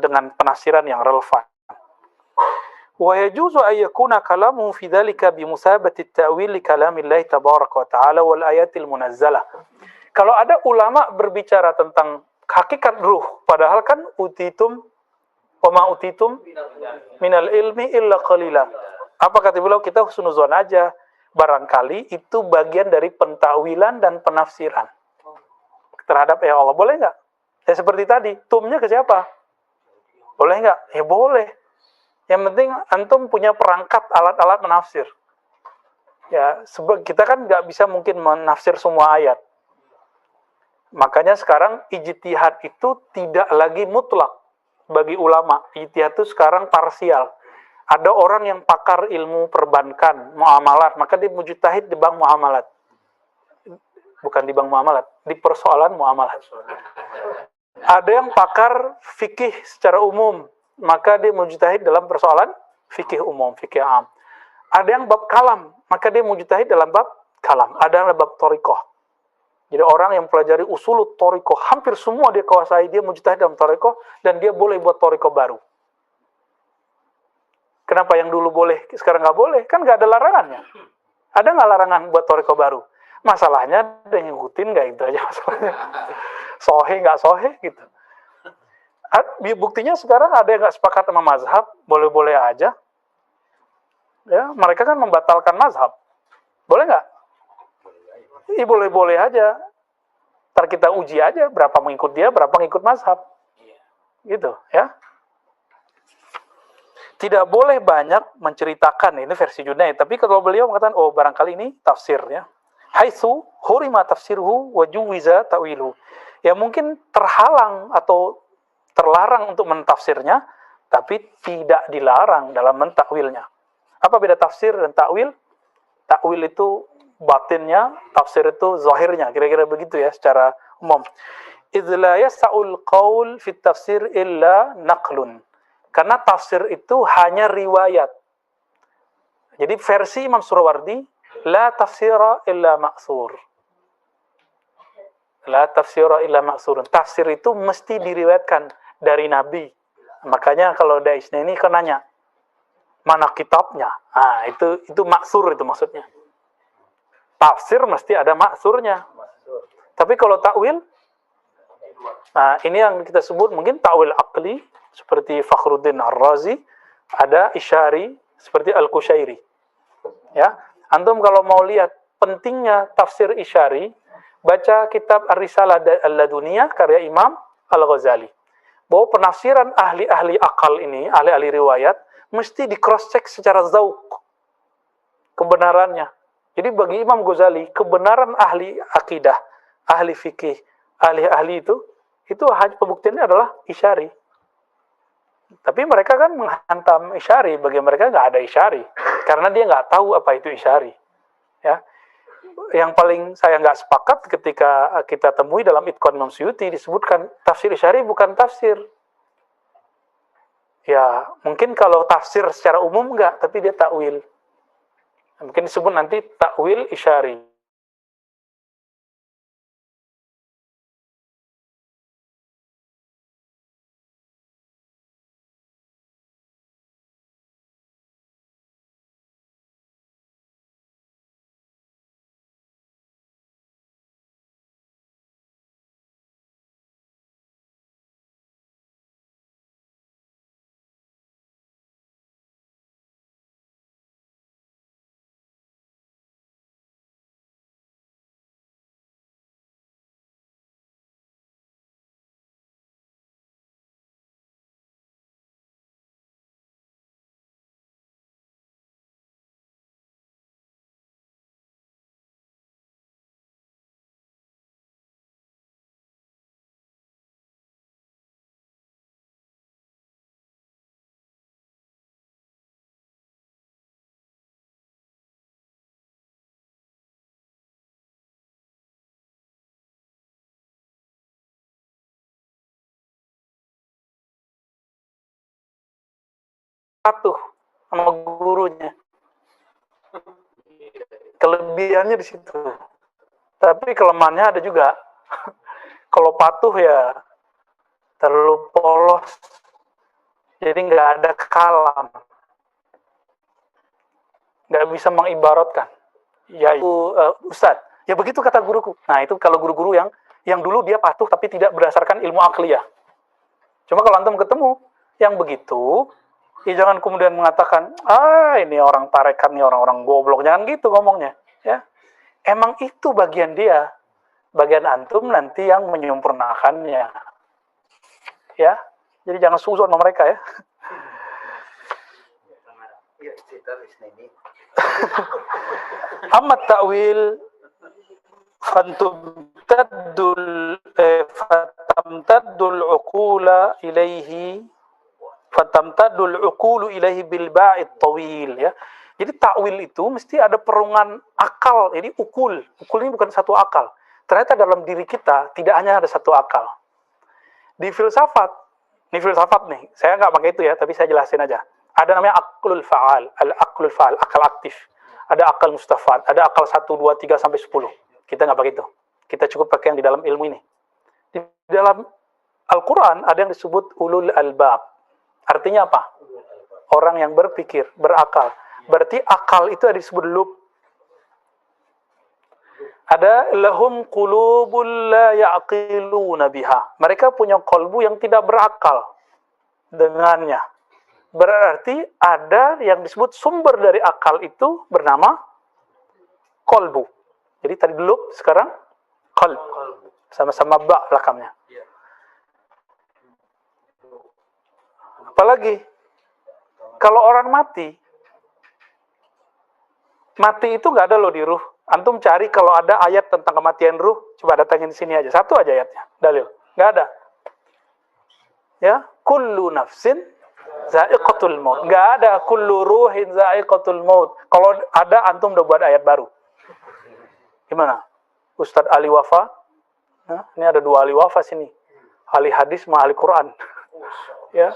dengan penafsiran yang relevan. Wa yajuzu an yakuna kalamuhu fi dzalika bi musabati at-ta'wil li kalamillah tabaraka wa ta'ala wal ayatil munazzalah. Kalau ada ulama berbicara tentang hakikat ruh, padahal kan utitum wa ma utitum minal ilmi illa qalila. Apa kata beliau? Kita husnuzon aja. Barangkali itu bagian dari pentakwilan dan penafsiran terhadap ya Allah. Boleh nggak? Ya seperti tadi, tumnya ke siapa? Boleh nggak? Ya boleh. Yang penting antum punya perangkat alat-alat menafsir. Ya, kita kan nggak bisa mungkin menafsir semua ayat. Makanya sekarang ijtihad itu tidak lagi mutlak bagi ulama. Ijtihad itu sekarang parsial. Ada orang yang pakar ilmu perbankan, muamalat, maka dia mujtahid di bank muamalat. Bukan di bank muamalat, di persoalan muamalat. Ada yang pakar fikih secara umum, maka dia mujtahid dalam persoalan fikih umum, fikih am. Ada yang bab kalam, maka dia mujtahid dalam bab kalam. Ada yang bab thariqah. Jadi orang yang pelajari usulut thariqah, hampir semua dia kuasai, dia mujtahid dalam thariqah, dan dia boleh buat thariqah baru. Kenapa yang dulu boleh, sekarang nggak boleh? Kan nggak ada larangannya. Ada nggak larangan buat thariqah baru? Masalahnya ada yang ngikutin nggak, itu aja masalahnya. Sohe nggak sohe gitu. Buktinya sekarang ada yang nggak sepakat sama mazhab, boleh-boleh aja. Ya, mereka kan membatalkan mazhab. Boleh nggak? Iya, boleh-boleh aja. Ntar kita uji aja berapa mengikut dia, berapa mengikut mazhab. Gitu, ya. Tidak boleh banyak menceritakan, ini versi Junaid. Tapi kalau beliau mengatakan, oh barangkali ini tafsirnya. Haitsu hurima tafsiruhu wa juwiza ta'wiluhu. Ya mungkin terhalang atau terlarang untuk mentafsirnya, tapi tidak dilarang dalam mentakwilnya. Apa beda tafsir dan takwil? Takwil itu batinnya, tafsir itu zahirnya. Kira-kira begitu ya secara umum. Idz la yas'ul qaul fit tafsir illa naqlun. Karena tafsir itu hanya riwayat. Jadi versi Imam Surawardi, la tafsira illa ma'sur. La tafsira illa ma'surun. Tafsir itu mesti diriwayatkan dari Nabi. Makanya kalau ada Isna ini kan nanya, mana kitabnya? Nah, itu maksur itu maksudnya. Tafsir mesti ada maksurnya. Tapi kalau takwil, nah ini yang kita sebut mungkin takwil aqli, seperti Fakhruddin Ar-Razi, ada Isyari, seperti Al-Qushairi. Ya, antum kalau mau lihat pentingnya tafsir Isyari, baca kitab Ar-Risalah Al-Laduniyah karya Imam Al-Ghazali. Bahwa penafsiran ahli-ahli akal ini, ahli-ahli riwayat, mesti di cross check secara zauq kebenarannya. Jadi bagi Imam Ghazali, kebenaran ahli akidah, ahli fikih, ahli-ahli itu pembuktiannya adalah Isyari. Tapi mereka kan menghantam Isyari, bagi mereka nggak ada Isyari, karena dia nggak tahu apa itu Isyari. Ya, yang paling saya nggak sepakat ketika kita temui dalam Itqan Imam Suyuti disebutkan tafsir Isyari bukan tafsir. Ya, mungkin kalau tafsir secara umum nggak, tapi dia takwil. Mungkin disebut nanti takwil Isyari. patuh sama gurunya. Kelebihannya di situ. Tapi kelemahannya ada juga. Kalau patuh ya terlalu polos. Jadi nggak ada kalam. Nggak bisa mengibaratkan. Ya itu Ustadz. Ya begitu kata guruku. Nah itu kalau guru-guru yang dulu dia patuh tapi tidak berdasarkan ilmu akliyah. Cuma kalau antum ketemu yang begitu, ya jangan kemudian mengatakan, ini orang tarekat, nih orang-orang goblok. Jangan gitu ngomongnya. Ya. Emang itu bagian dia. Bagian antum nanti yang menyempurnakannya. Ya. Jadi jangan suzon sama mereka ya. Amma ta'wil fatamtaddul uqula ilaihi bil ba'id tawil ya. Jadi takwil itu mesti ada perungan akal. Jadi ukul ini bukan satu akal. Ternyata dalam diri kita tidak hanya ada satu akal. Di filsafat, nih, saya nggak pakai itu ya, tapi saya jelasin aja. Ada namanya aklul fa'al, akal aktif. Ada akal mustafad, ada akal 1, 2, 3, sampai 10. Kita nggak pakai itu. Kita cukup pakai yang di dalam ilmu ini. Di dalam Al-Quran ada yang disebut ulul albab. Artinya apa? Orang yang berpikir, berakal. Berarti akal itu ada disebut lub. Ada lahum qulubul la ya'qiluna biha. Mereka punya kolbu yang tidak berakal dengannya. Berarti ada yang disebut sumber dari akal itu bernama kolbu. Jadi tadi lub, sekarang qalb. Sama-sama ba belakangnya. Apalagi kalau orang mati itu nggak ada loh di ruh. Antum cari kalau ada ayat tentang kematian ruh, coba datangin di sini aja. Satu aja ayatnya, dalil. Nggak ada. Ya, kullu nafsin za'iqatul maut. Nggak ada kullu ruhin za'iqatul maut. Kalau ada, antum udah buat ayat baru. Gimana? Ustadz Ali Wafa. Nah, ini ada 2 ahli wafa sini. Ahli hadis sama ahli Quran. Ya,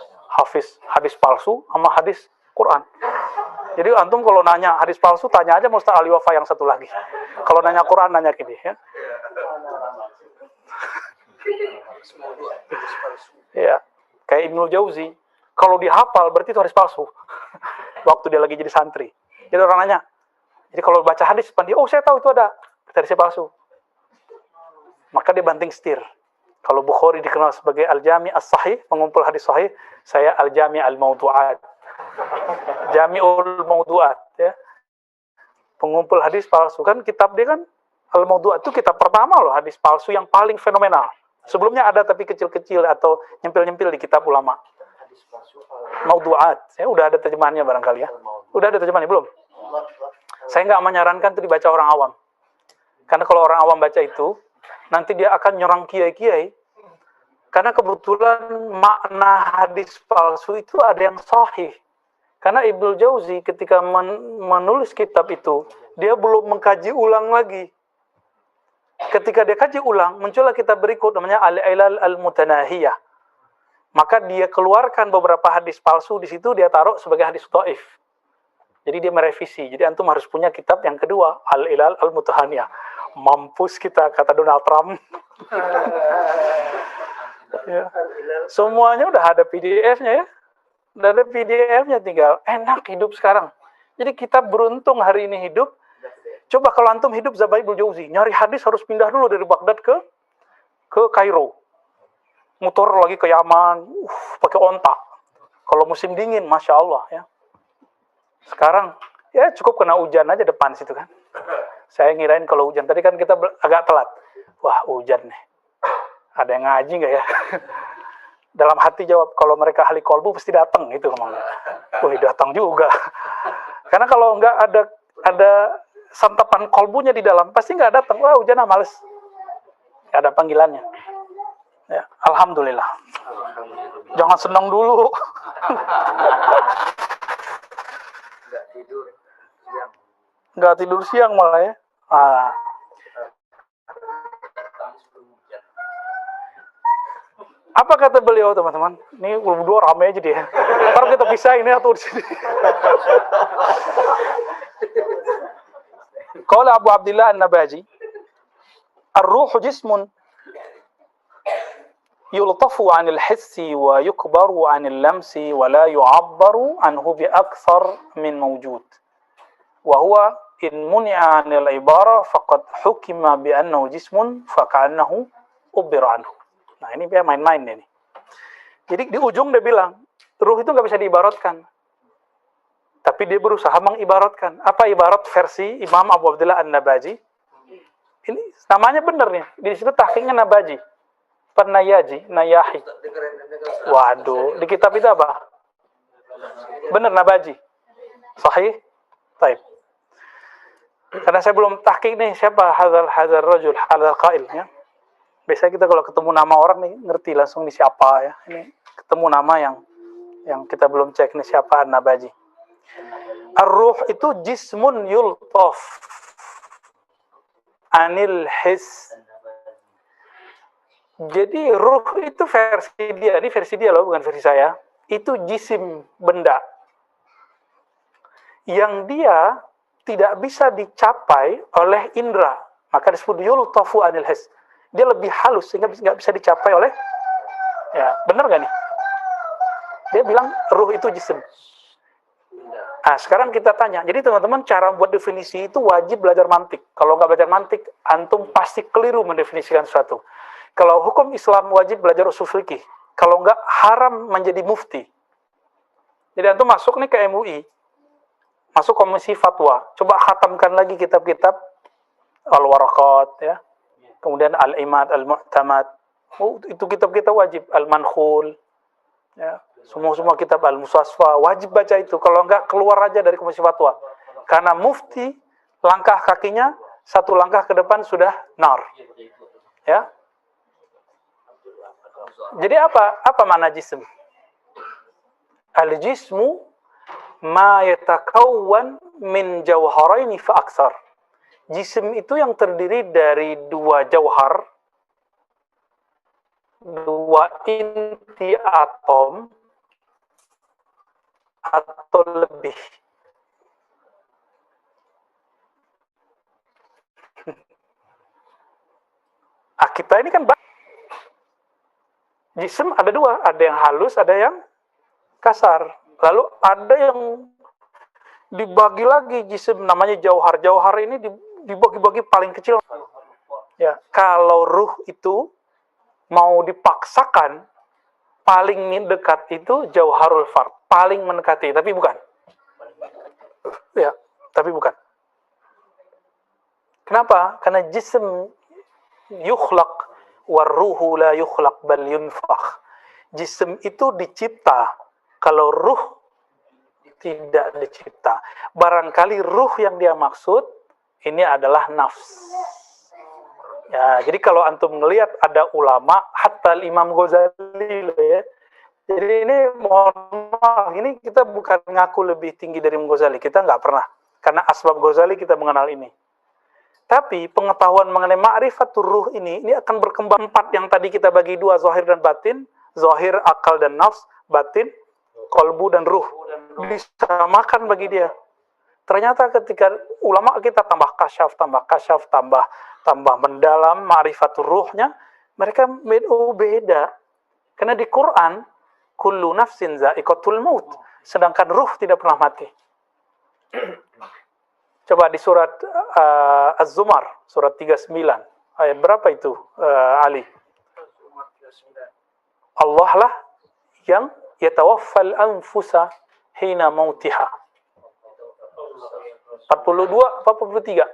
hadis palsu sama hadis Quran. Jadi antum kalau nanya hadis palsu, tanya aja Ustaz Ali Wafa yang satu lagi. Kalau nanya Quran, nanya gini ya. Ya, kayak Ibnu Jauzi. Kalau dihafal berarti itu hadis palsu. Waktu dia lagi jadi santri. Jadi orang nanya. Jadi kalau baca hadis, saya tahu itu ada hadis palsu. Maka dia banting setir. Kalau Bukhari dikenal sebagai Al-Jami' As-Sahih, mengumpul hadis sahih, saya Al-Jami' Al-Mawdu'at. Jami'ul Mawdu'at ya. Pengumpul hadis palsu. Kan kitab dia kan Al-Mawdu'at itu kitab pertama loh hadis palsu yang paling fenomenal. Sebelumnya ada tapi kecil-kecil atau nyempil-nyempil di kitab ulama. Mawdu'at. Ya, udah ada terjemahannya barangkali ya. Udah ada terjemahannya belum? Saya nggak menyarankan itu dibaca orang awam. Karena kalau orang awam baca itu, nanti dia akan nyerang kiai-kiai. Karena kebetulan makna hadis palsu itu ada yang sahih. Karena Ibnu Jauzi ketika menulis kitab itu, dia belum mengkaji ulang lagi. Ketika dia kaji ulang, muncullah kitab berikut namanya Al-Ilal Al-Mutanahiyah. Maka dia keluarkan beberapa hadis palsu di situ, dia taruh sebagai hadis dhaif. Jadi dia merevisi. Jadi antum harus punya kitab yang kedua, Al-Ilal Al-Mutanahiyah. Mampus kita, kata Donald Trump. Ya. Semuanya udah ada PDF-nya ya. Udah ada PDF-nya, tinggal enak hidup sekarang. Jadi kita beruntung hari ini hidup. Coba kalau antum hidup zaman Ibnu Jauzi, nyari hadis harus pindah dulu dari Baghdad ke Kairo. Motor lagi ke Yaman, pakai onta. Kalau musim dingin, Masya Allah ya. Sekarang ya cukup kena hujan aja depan situ kan. Saya ngirain kalau hujan, tadi kan kita agak telat. Wah, hujan nih. Ada yang ngaji nggak ya? Dalam hati jawab, kalau mereka ahli kolbu pasti datang gitu ngomongnya. Wih, datang juga. Karena kalau nggak ada santapan kolbunya di dalam, pasti nggak datang. Wah, hujan males. Nggak ada panggilannya. Ya, alhamdulillah. Jangan senang dulu. Nggak tidur siang malah ya. Apa kata beliau, teman-teman? Ini berdua ramai aja dia. Ntar kita pisah ini atau di sini. Qala Abu Abdillah An-Nabaji, "Ar-ruhu jismun yultafu 'anil hissi wa yukbaru 'anil lamsi wa la yu'abbaru anhu bi akthar min mawjud. Wa huwa in muni'a 'anil ibara faqad hukima bi annahu jismun fa ka'annahu ubira anhu." Nah, ini dia main-main ini. Jadi di ujung dia bilang, ruh itu nggak bisa diibaratkan. Tapi dia berusaha mengibaratkan. Apa ibarat versi Imam Abu Abdillah An-Nabaji? Ini namanya benar nih. Di situ tahqiqnya Nabaji. Nayaji, Nayahi. Waduh, di kitab itu apa? Benar Nabaji. Sahih? Baik. Karena saya belum tahqiq nih siapa hadzal rajul, hadzal qail ya. Biasanya kita kalau ketemu nama orang nih ngerti langsung ini siapa ya. Ini ketemu nama yang kita belum cek nih siapa Nabaji. Ar-ruh itu jismun yultaf anil his. Jadi ruh itu versi dia, ini versi dia loh, bukan versi saya. Itu jisim, benda yang dia tidak bisa dicapai oleh indera. Maka disebut yultafu anil his. Dia lebih halus sehingga nggak bisa dicapai oleh, ya benar gak nih? Dia bilang ruh itu jisim. Nah, sekarang kita tanya. Jadi teman-teman cara buat definisi itu wajib belajar mantik. Kalau nggak belajar mantik, antum pasti keliru mendefinisikan sesuatu. Kalau hukum Islam wajib belajar usul fikih. Kalau nggak haram menjadi mufti. Jadi antum masuk nih ke MUI, masuk komisi fatwa. Coba khatamkan lagi kitab-kitab Al-Waraqat, ya. Kemudian Al-Imad, Al-Mu'tamad. Oh, itu kitab-kitab wajib. Al-Mankhul, ya. Semua kitab Al-Musasfa wajib baca itu. Kalau enggak keluar aja dari komisi fatwa. Karena mufti langkah kakinya satu langkah ke depan sudah nar. Ya. Jadi apa makna jism? Al-jismu ma yatakawwan min jawharaini fa aksar. Jism itu yang terdiri dari dua jauhar, dua inti atom atau lebih. Kita ini kan jism ada dua, ada yang halus, ada yang kasar. Lalu ada yang dibagi lagi jism, namanya jauhar. Jauhar ini dibagi-bagi paling kecil. Ya, kalau ruh itu mau dipaksakan, paling dekat itu jauharul fard, paling mendekati, tapi bukan. Ya, tapi bukan. Kenapa? Karena jism yukhlaq warruhu la yukhlaq bal yunfakh. Jism itu dicipta, kalau ruh tidak dicipta. Barangkali ruh yang dia maksud ini adalah nafs. Ya, jadi kalau antum melihat ada ulama, hatta Imam Ghazali loh ya. Jadi ini mohon maaf, ini kita bukan ngaku lebih tinggi dari Imam Ghazali, kita nggak pernah. Karena asbab Ghazali kita mengenal ini. Tapi pengetahuan mengenai ma'rifatul ruh ini akan berkembang 4 yang tadi kita bagi 2, zahir dan batin. Zahir, akal dan nafs, batin, kolbu dan ruh. Disamakan bagi dia. Ternyata ketika ulama kita tambah kasyaf, tambah mendalam ma'rifatul ruhnya, mereka beda. Karena di Quran, kullu nafsin za'iqatul maut. Sedangkan ruh tidak pernah mati. Coba di surat Az-Zumar, surat 39. Ayat berapa itu, Ali? Allah lah yang yatawaffal anfusa hina mautiha. 42 apa 43?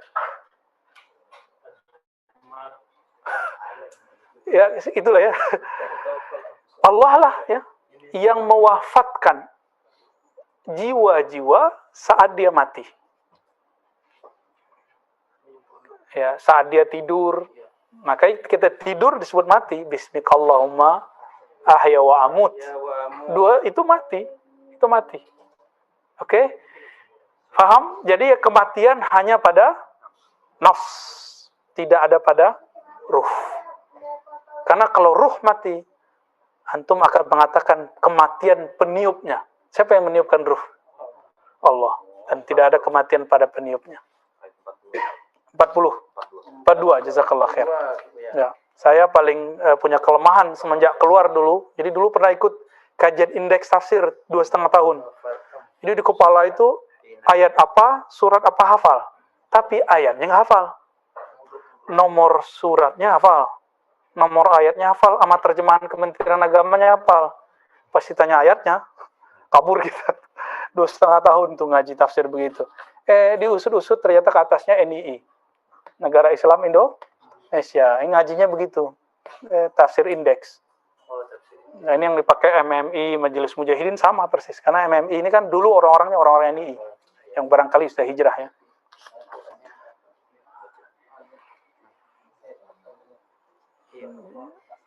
Ya, itulah ya. Allah lah ya yang mewafatkan jiwa-jiwa saat dia mati. Ya, saat dia tidur, maka kita tidur disebut mati. Bismikallahumma ahya wa amut. Dua itu mati. Oke? Paham? Jadi kematian hanya pada nafs, tidak ada pada ruh. Karena kalau ruh mati, antum akan mengatakan kematian peniupnya. Siapa yang meniupkan ruh? Allah. Dan tidak ada kematian pada peniupnya. 40. 42, jazakallah khair. Ya, saya paling punya kelemahan semenjak keluar dulu. Jadi dulu pernah ikut kajian indeks tafsir 2,5 tahun. Jadi di kepala itu ayat apa, surat apa hafal. Tapi ayatnya nggak hafal. Nomor suratnya hafal. Nomor ayatnya hafal. Sama terjemahan Kementerian Agamanya hafal. Pas ditanya ayatnya, kabur kita. 2,5 tahun tuh ngaji tafsir begitu. Diusut-usut ternyata ke atasnya NII. Negara Islam Indonesia. Ini ngajinya begitu. Tafsir indeks. Nah, ini yang dipakai MMI, Majelis Mujahidin sama persis. Karena MMI ini kan dulu orang-orangnya orang-orang NII. Yang barangkali sudah hijrah ya.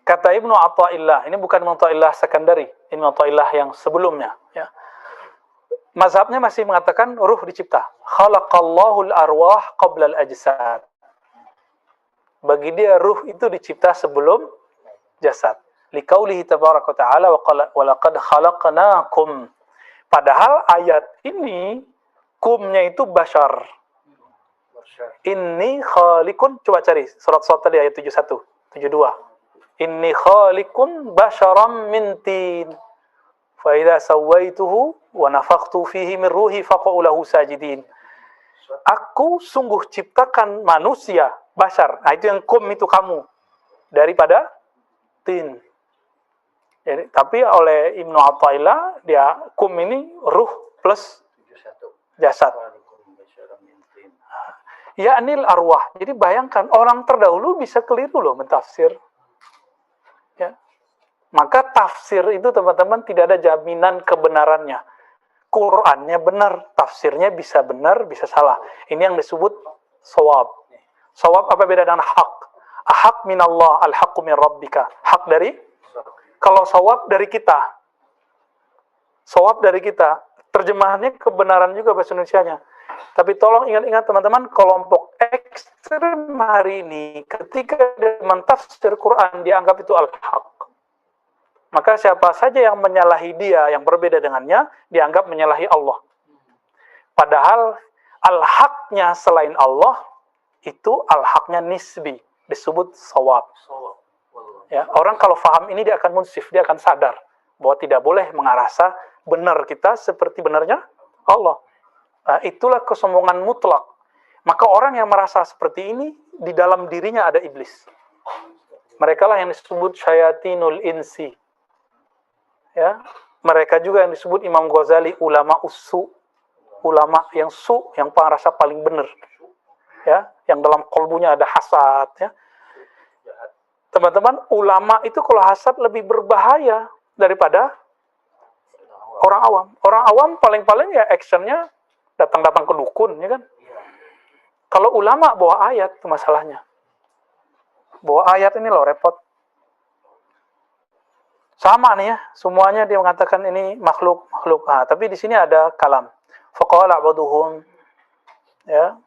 Kata Ibnu Athaillah, ini bukan Ibnu Athaillah sekandari, ini Ibnu Athaillah yang sebelumnya. Ya. Mazhabnya masih mengatakan ruh dicipta. Khalaqallahul arwah qabla al-ajsad. Bagi dia ruh itu dicipta sebelum jasad. Liqaulihi tabaraka ta'ala wa laqad khalaqnakum. Padahal ayat ini kumnya itu bashar. Inni khaliqun, coba cari surat tadi ayat 71, 72. Inni khaliqun basharam min tin. Fa idza sawaituhu wa nafakhtu fihi min ruhi faqa'u lahu sajidin. Aku sungguh ciptakan manusia, bashar. Nah, itu yang kum itu kamu daripada tin. Jadi, tapi oleh Ibnu Athaillah dia kum ini ruh plus jasad. Ya'nil arwah. Jadi bayangkan orang terdahulu bisa keliru loh mentafsir. Ya. Maka tafsir itu teman-teman tidak ada jaminan kebenarannya. Qurannya benar, tafsirnya bisa benar, bisa salah. Ini yang disebut shawab. Shawab apa beda dengan hak? Hak minallah, al-haqqu min rabbika. Hak dari? Kalau shawab dari kita. Shawab dari kita. Terjemahannya kebenaran juga bahasa Indonesianya. Tapi tolong ingat-ingat teman-teman, kelompok ekstrem hari ini ketika dia mentafsir Quran dianggap itu al-haq. Maka siapa saja yang menyalahi dia yang berbeda dengannya dianggap menyalahi Allah. Padahal al-haqnya selain Allah itu al-haqnya nisbi, disebut shawab. Ya, orang kalau faham ini dia akan munsif, dia akan sadar bahwa tidak boleh mengarasa benar kita seperti benarnya Allah. Nah, itulah kesombongan mutlak. Maka orang yang merasa seperti ini, di dalam dirinya ada iblis. Mereka lah yang disebut syayatinul insi. Ya, mereka juga yang disebut Imam Ghazali ulama usu. Ulama yang yang merasa paling benar. Ya, yang dalam kolbunya ada hasad. Ya. Teman-teman, ulama itu kalau hasad lebih berbahaya daripada orang awam. Orang awam paling-paling ya actionnya datang-datang ke dukun, ya kan? Kalau ulama bawa ayat, itu masalahnya. Bawa ayat ini loh, repot. Sama nih ya, semuanya dia mengatakan ini makhluk. Nah, tapi di sini ada kalam. Faqala ba'duhum, ya.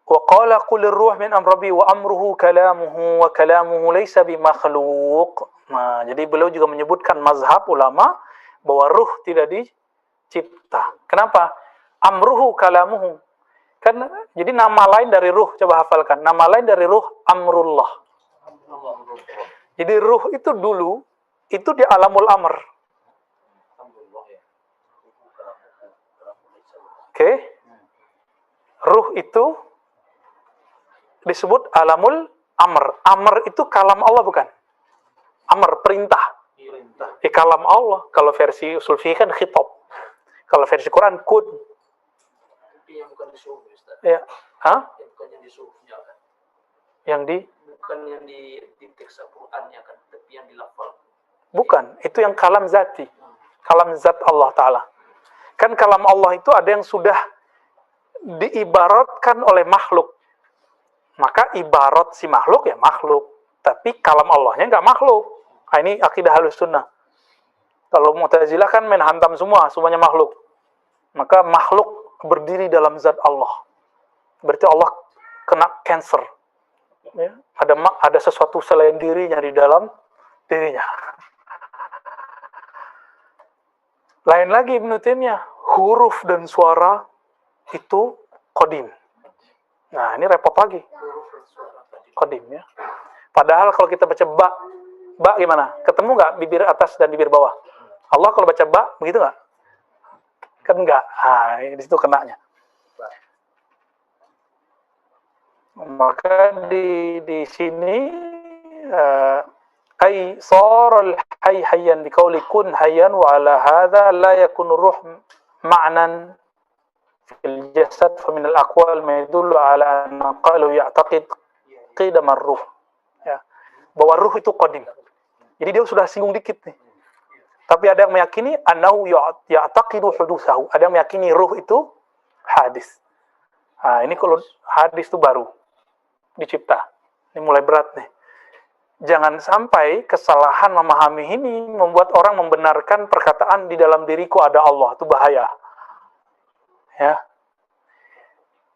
Wa qala qulir ruh min amri wa amruhu kalamuhu wa kalamuhu laysa bimakhluq. Nah, jadi beliau juga menyebutkan mazhab ulama bahwa ruh tidak dicipta. Kenapa? Amruhu kalamuhu. Kan jadi nama lain dari ruh, coba hafalkan. Nama lain dari ruh amrullah. Jadi ruh itu dulu itu di alamul amr. Oke. Ruh itu disebut alamul amr. Amr itu kalam Allah bukan? Amr perintah. Kalam Allah. Kalau versi usul fikih kan khitab. Kalau versi Quran kun. Yang bukan di suhu, Ustaz. Ya. Hah? Yang bukan yang di suhunya kan. Yang di Bukan yang di teks Al-Qur'annya kan, tapi yang di lafal. Bukan, itu yang kalam zati. Kalam zat Allah Ta'ala. Kan kalam Allah itu ada yang sudah diibaratkan oleh makhluk. Maka ibarat si makhluk ya makhluk. Tapi kalam Allahnya nggak makhluk. Nah, ini akidah Ahlus Sunnah. Kalau Mu'tazilah kan main hantam semuanya makhluk. Maka makhluk berdiri dalam zat Allah. Berarti Allah kena cancer. Ya, ada sesuatu selain dirinya di dalam dirinya. Lain lagi Ibnu Taimiyah, huruf dan suara itu qadim. Nah, ini repot lagi. Qadim ya. Padahal kalau kita baca ba gimana? Ketemu nggak bibir atas dan bibir bawah? Allah kalau baca ba, begitu nggak? Kan nggak. Ah, di situ kenanya. Maka di sini ay saral hayy hayyan biqauli kun hayyan wa ala hadha la yakun ruh ma'nan fil jasad fa min al aqwal ma yadullu ala anna qalu ya'taqid qidam ar-ruh, ya, bahwa ruh itu qadim. Jadi dia sudah singgung dikit nih. Tapi ada yang meyakini annahu ya'taqidu hudutsahu, ada yang meyakini ruh itu hadis. Nah, ini kalau hadis itu baru dicipta. Ini mulai berat nih. Jangan sampai kesalahan memahami ini membuat orang membenarkan perkataan di dalam diriku ada Allah. Itu bahaya. Ya.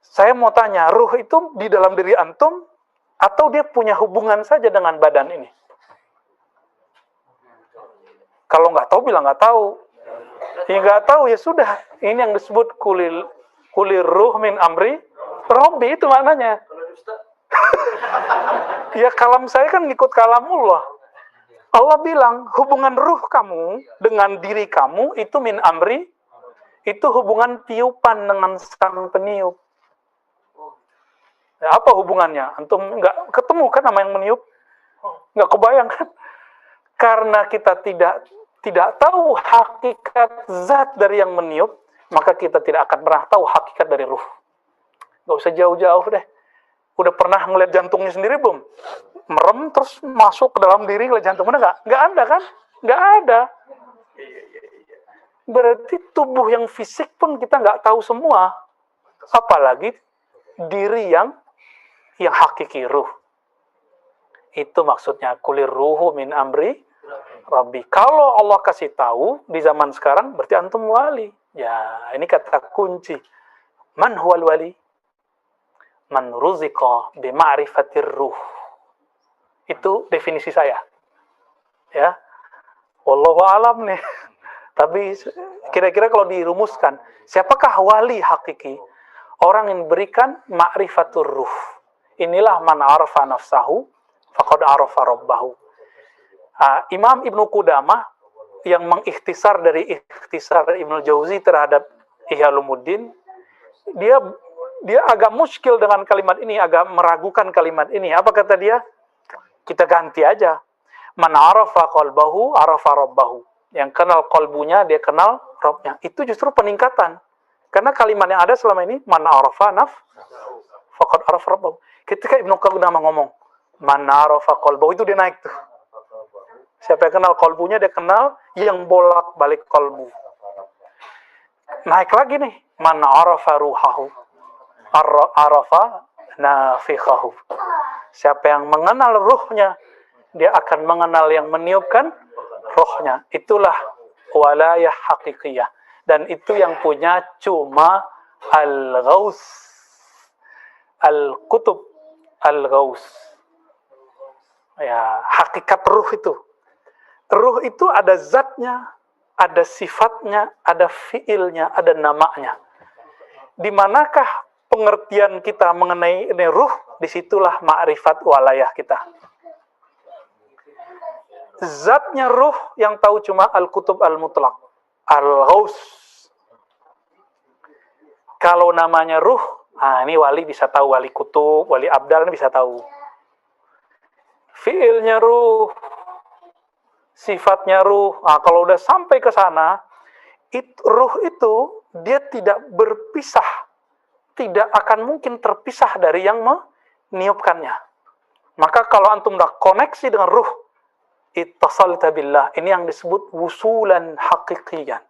Saya mau tanya, ruh itu di dalam diri antum atau dia punya hubungan saja dengan badan ini? Kalau nggak tahu, bilang nggak tahu. Ya nggak tahu, ya sudah. Ini yang disebut kulir ruh min amri Robbi, itu maknanya. Ya kalam saya kan ngikut kalamullah. Allah bilang hubungan ruh kamu dengan diri kamu itu min amri, itu hubungan tiupan dengan sang peniup. Ya, apa hubungannya? Antum nggak ketemu kan sama yang meniup? Nggak kebayang kan? Karena kita tidak tahu hakikat zat dari yang meniup, maka kita tidak akan pernah tahu hakikat dari ruh. Nggak usah jauh-jauh deh. Udah pernah ngeliat jantungnya sendiri belum? Merem terus masuk ke dalam diri ngeliat jantungnya nggak? Nggak ada kan? Nggak ada. Berarti tubuh yang fisik pun kita nggak tahu semua. Apalagi diri yang hakiki ruh. Itu maksudnya kulir ruhu min amri Rabbi. Kalau Allah kasih tahu di zaman sekarang, berarti antum wali. Ya, ini kata kunci. Man huwal wali? Man ruziqa bima'rifatir ruh. Itu definisi saya. Ya. Wallahu alam nih. Tapi kira-kira kalau dirumuskan, siapakah wali hakiki? Orang yang berikan ma'rifatur ruh. Inilah man arafa nafsahu faqad arafa rabbahu. Imam Ibnu Qudamah yang mengikhtisar dari ikhtisar Ibnu Jauzi terhadap Ihya Ulumuddin, dia agak muskil dengan kalimat ini, agak meragukan kalimat ini. Apa kata dia? Kita ganti aja. Man arafa qalbahu arafa rabbahu. Yang kenal qalbunya, dia kenal Rabbnya. Itu justru peningkatan. Karena kalimat yang ada selama ini, man arafa faqad arafa rabbahu. Ketika Ibnu Qudamah ngomong, man arafa qalbahu, itu dia naik tuh. Siapa yang kenal qalbunya, dia kenal yang bolak-balik qalbu. Naik lagi nih, man arafa ruhahu arafa nafikhahu. Siapa yang mengenal ruhnya, dia akan mengenal yang meniupkan rohnya. Itulah walayah hakikiyah. Dan itu yang punya cuma al-ghaus, al-kutub al-ghaus. Ya, hakikat ruh itu. Ruh itu ada zatnya, ada sifatnya, ada fiilnya, ada namanya. Di manakah pengertian kita mengenai ini ruh? Disitulah ma'rifat walayah kita. Zatnya ruh yang tahu cuma al-kutub al-mutlaq, al-ghaus. Kalau namanya ruh, ini wali bisa tahu, wali kutub, wali abdal ini bisa tahu. Fiilnya ruh, sifatnya ruh. Kalau udah sampai ke sana, ruh itu dia tidak berpisah, tidak akan mungkin terpisah dari yang meniupkannya. Maka kalau antum udah koneksi dengan ruh, ittasalta billah, ini yang disebut wusulan haqiqiyan.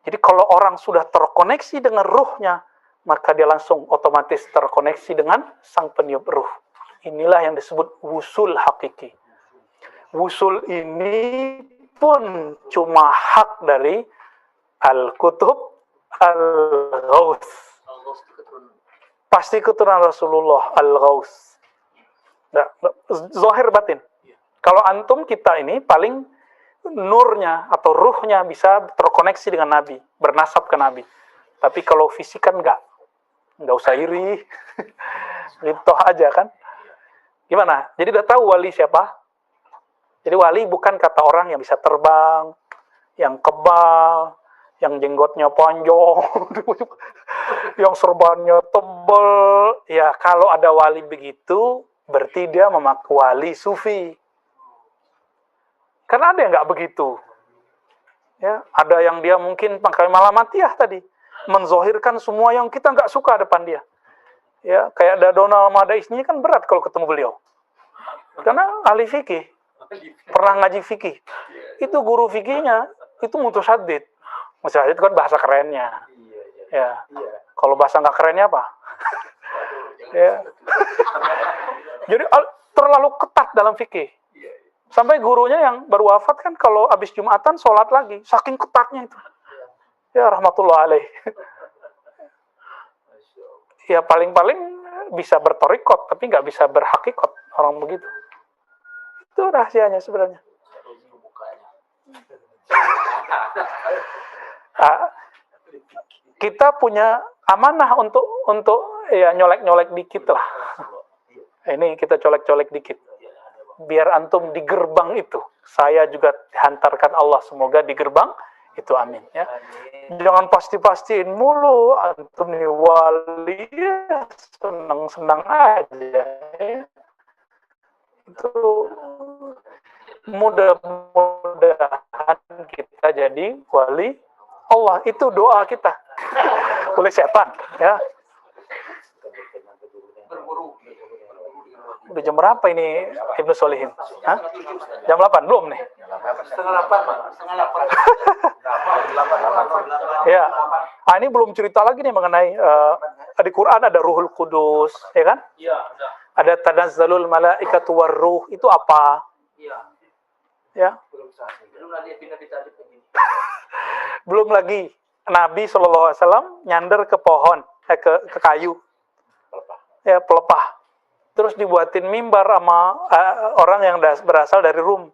Jadi kalau orang sudah terkoneksi dengan ruhnya, maka dia langsung otomatis terkoneksi dengan sang peniup ruh. Inilah yang disebut wusul hakiki. Wusul ini pun cuma hak dari al-kutub al-ghaus. Pasti keturunan Rasulullah al-ghaus. Zahir batin. Kalau antum kita ini paling nurnya atau ruhnya bisa terkoneksi dengan Nabi, bernasab ke Nabi. Tapi kalau fisik kan nggak usah iri, toh aja kan. Gimana? Jadi udah tahu wali siapa? Jadi wali bukan kata orang yang bisa terbang, yang kebal, yang jenggotnya panjang, yang serbannya tebal. Ya kalau ada wali begitu, berarti dia memakai wali sufi. Karena ada yang nggak begitu. Ya, ada yang dia mungkin pakai malamatiyah tadi, menzohirkan semua yang kita nggak suka depan dia. Ya, kayak ada Donald Madais ini kan berat kalau ketemu beliau. Karena ahli fikih, pernah ngaji fikih. Itu guru fikihnya, itu mutasyadid. Mutasyadid kan bahasa kerennya. Ya. Kalau bahasa nggak kerennya apa? Ya. Jadi terlalu ketat dalam fikih. Sampai gurunya yang baru wafat kan kalau habis Jumatan sholat lagi, saking ketatnya itu. Ya rahmatullah alaih. Ya paling-paling bisa bertorikot, tapi nggak bisa berhakikot orang begitu. Itu rahasianya sebenarnya. Kita punya amanah untuk ya nyolek-nyolek dikit lah. Ini kita colek-colek dikit. Biar antum di gerbang itu. Saya juga dihantarkan Allah, semoga di gerbang itu, amin ya. Jangan pasti-pastiin mulu antum nih wali ya, senang-senang aja ya. Itu mudah-mudahan kita jadi wali Allah, itu doa kita. Oleh setan ya. Udah jam berapa ini Ibnu Solihin? Hah? Jam 8 belum nih? Setengah 8, Pak. Setengah 8. Ya. Ah, ini belum cerita lagi nih mengenai di Quran ada Ruhul Kudus, ya kan? Iya, Ada Tanazzalul Malaikatu Warruh, itu apa? iya. Ya. Belum lagi pindah ditarik begini. Belum lagi Nabi SAW nyander ke pohon, ke kayu. Ya, pelepah. Terus dibuatin mimbar sama orang yang berasal dari Rum.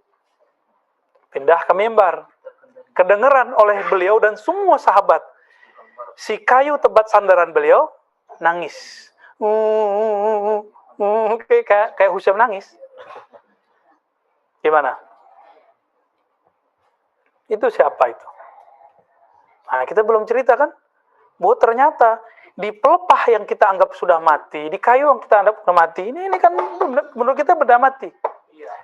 Pindah ke mimbar. Kedengeran oleh beliau dan semua sahabat. Si kayu tempat sandaran beliau nangis. Kayak Husain nangis. Gimana? Itu siapa itu? Nah, kita belum cerita kan? Bahwa ternyata di pelepah yang kita anggap sudah mati, di kayu yang kita anggap sudah mati, ini kan menurut kita benda mati.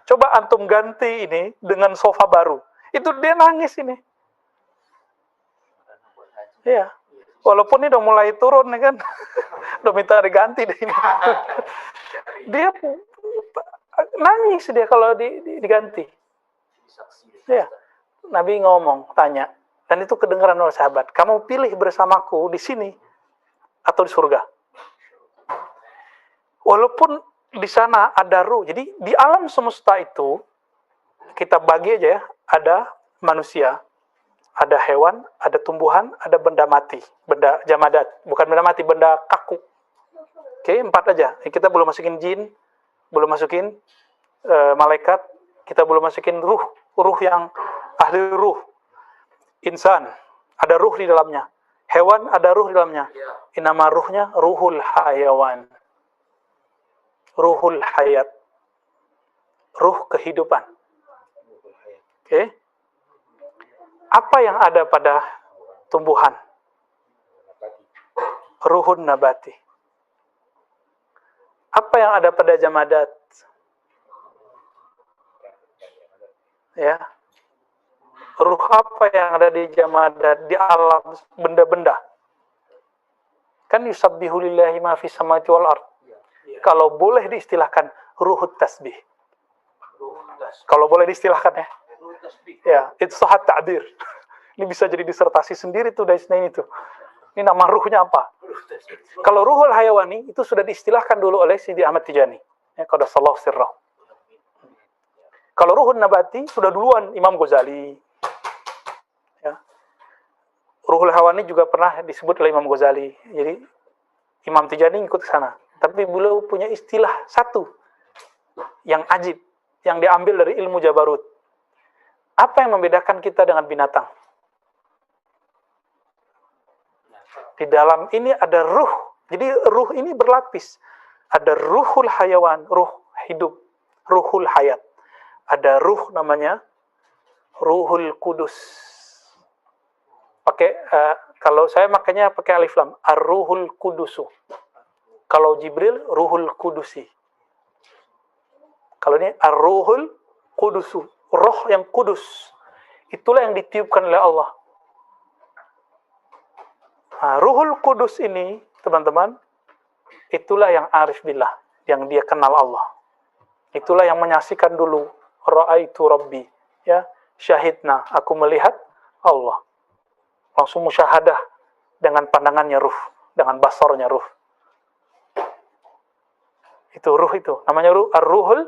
Coba antum ganti ini dengan sofa baru. Itu dia nangis ini. Iya. Walaupun ini udah mulai turun nih kan. Udah minta diganti deh ini. Dia nangis dia kalau diganti. Iya. Nabi ngomong, tanya. Dan itu kedengaran oleh sahabat. Kamu pilih bersamaku di sini atau di surga. Walaupun di sana ada ruh. Jadi di alam semesta itu kita bagi aja ya, ada manusia, ada hewan, ada tumbuhan, ada benda mati, benda jamadat, bukan benda mati, benda kaku. Oke, 4 aja. Kita belum masukin jin, belum masukin malaikat, kita belum masukin ruh yang ahli ruh. Insan, ada ruh di dalamnya. Hewan ada ruh di dalamnya. Nama ruhnya ruhul hayawan. Ruhul hayat. Ruh kehidupan. Oke. Apa yang ada pada tumbuhan? Ruhun nabati. Apa yang ada pada jamadat? Ya. Ruh apa yang ada di jamadat, di alam benda-benda? Kan yusabbihu lillahi ma fis samawati wal ard. Kalau boleh diistilahkan ruhut tasbih. Kalau boleh diistilahkan ya. Ya, itu sahat ta'bir. Ini bisa jadi disertasi sendiri tuh dari ini tuh. Ini nama ruhnya apa? Kalau ruhul hayawani itu sudah diistilahkan dulu oleh Sidi Ahmad Tijani. Ya, qaddasallahu sirrahu. Kalau ruhun nabati sudah duluan Imam Ghazali. Ya. Ruhul hawani juga pernah disebut oleh Imam Ghazali. Jadi Imam Tijani ikut ke sana. Tapi beliau punya istilah satu yang ajib, yang diambil dari ilmu Jabarut. Apa yang membedakan kita dengan binatang? Di dalam ini ada ruh. Jadi ruh ini berlapis. Ada ruhul hayawan, ruh hidup, ruhul hayat. Ada ruh namanya ruhul kudus. Kalau saya makanya pakai alif lam, ar-ruhul kudusu. Kalau Jibril, ruhul kudusi. Kalau ini ar-ruhul kudusu, roh yang kudus. Itulah yang ditiupkan oleh Allah. Nah, ruhul kudus ini, teman-teman, itulah yang arif billah, yang dia kenal Allah. Itulah yang menyaksikan dulu, ra'aitu rabbi, ya, syahidna, aku melihat Allah. Langsung musyahadah dengan pandangannya ruh, dengan basarnya ruh. Itu ruh itu, namanya ruh, ar-ruhul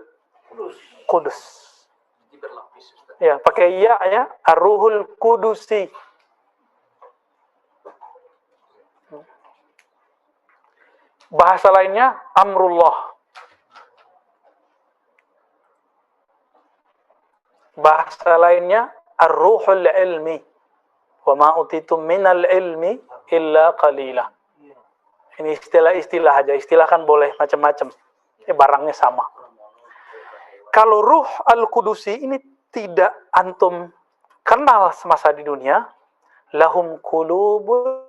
kudus. Ya, pakai ya, ar-ruhul kudusi. Bahasa lainnya amrullah. Bahasa lainnya ar-ruhul ilmi. Wa ma utitum minal ilmi illa qalila. Ini istilah-istilah aja. Istilah kan boleh macam-macam. Barangnya sama. Kalau ruh al-kudusi ini tidak antum kenal semasa di dunia, lahum qulubun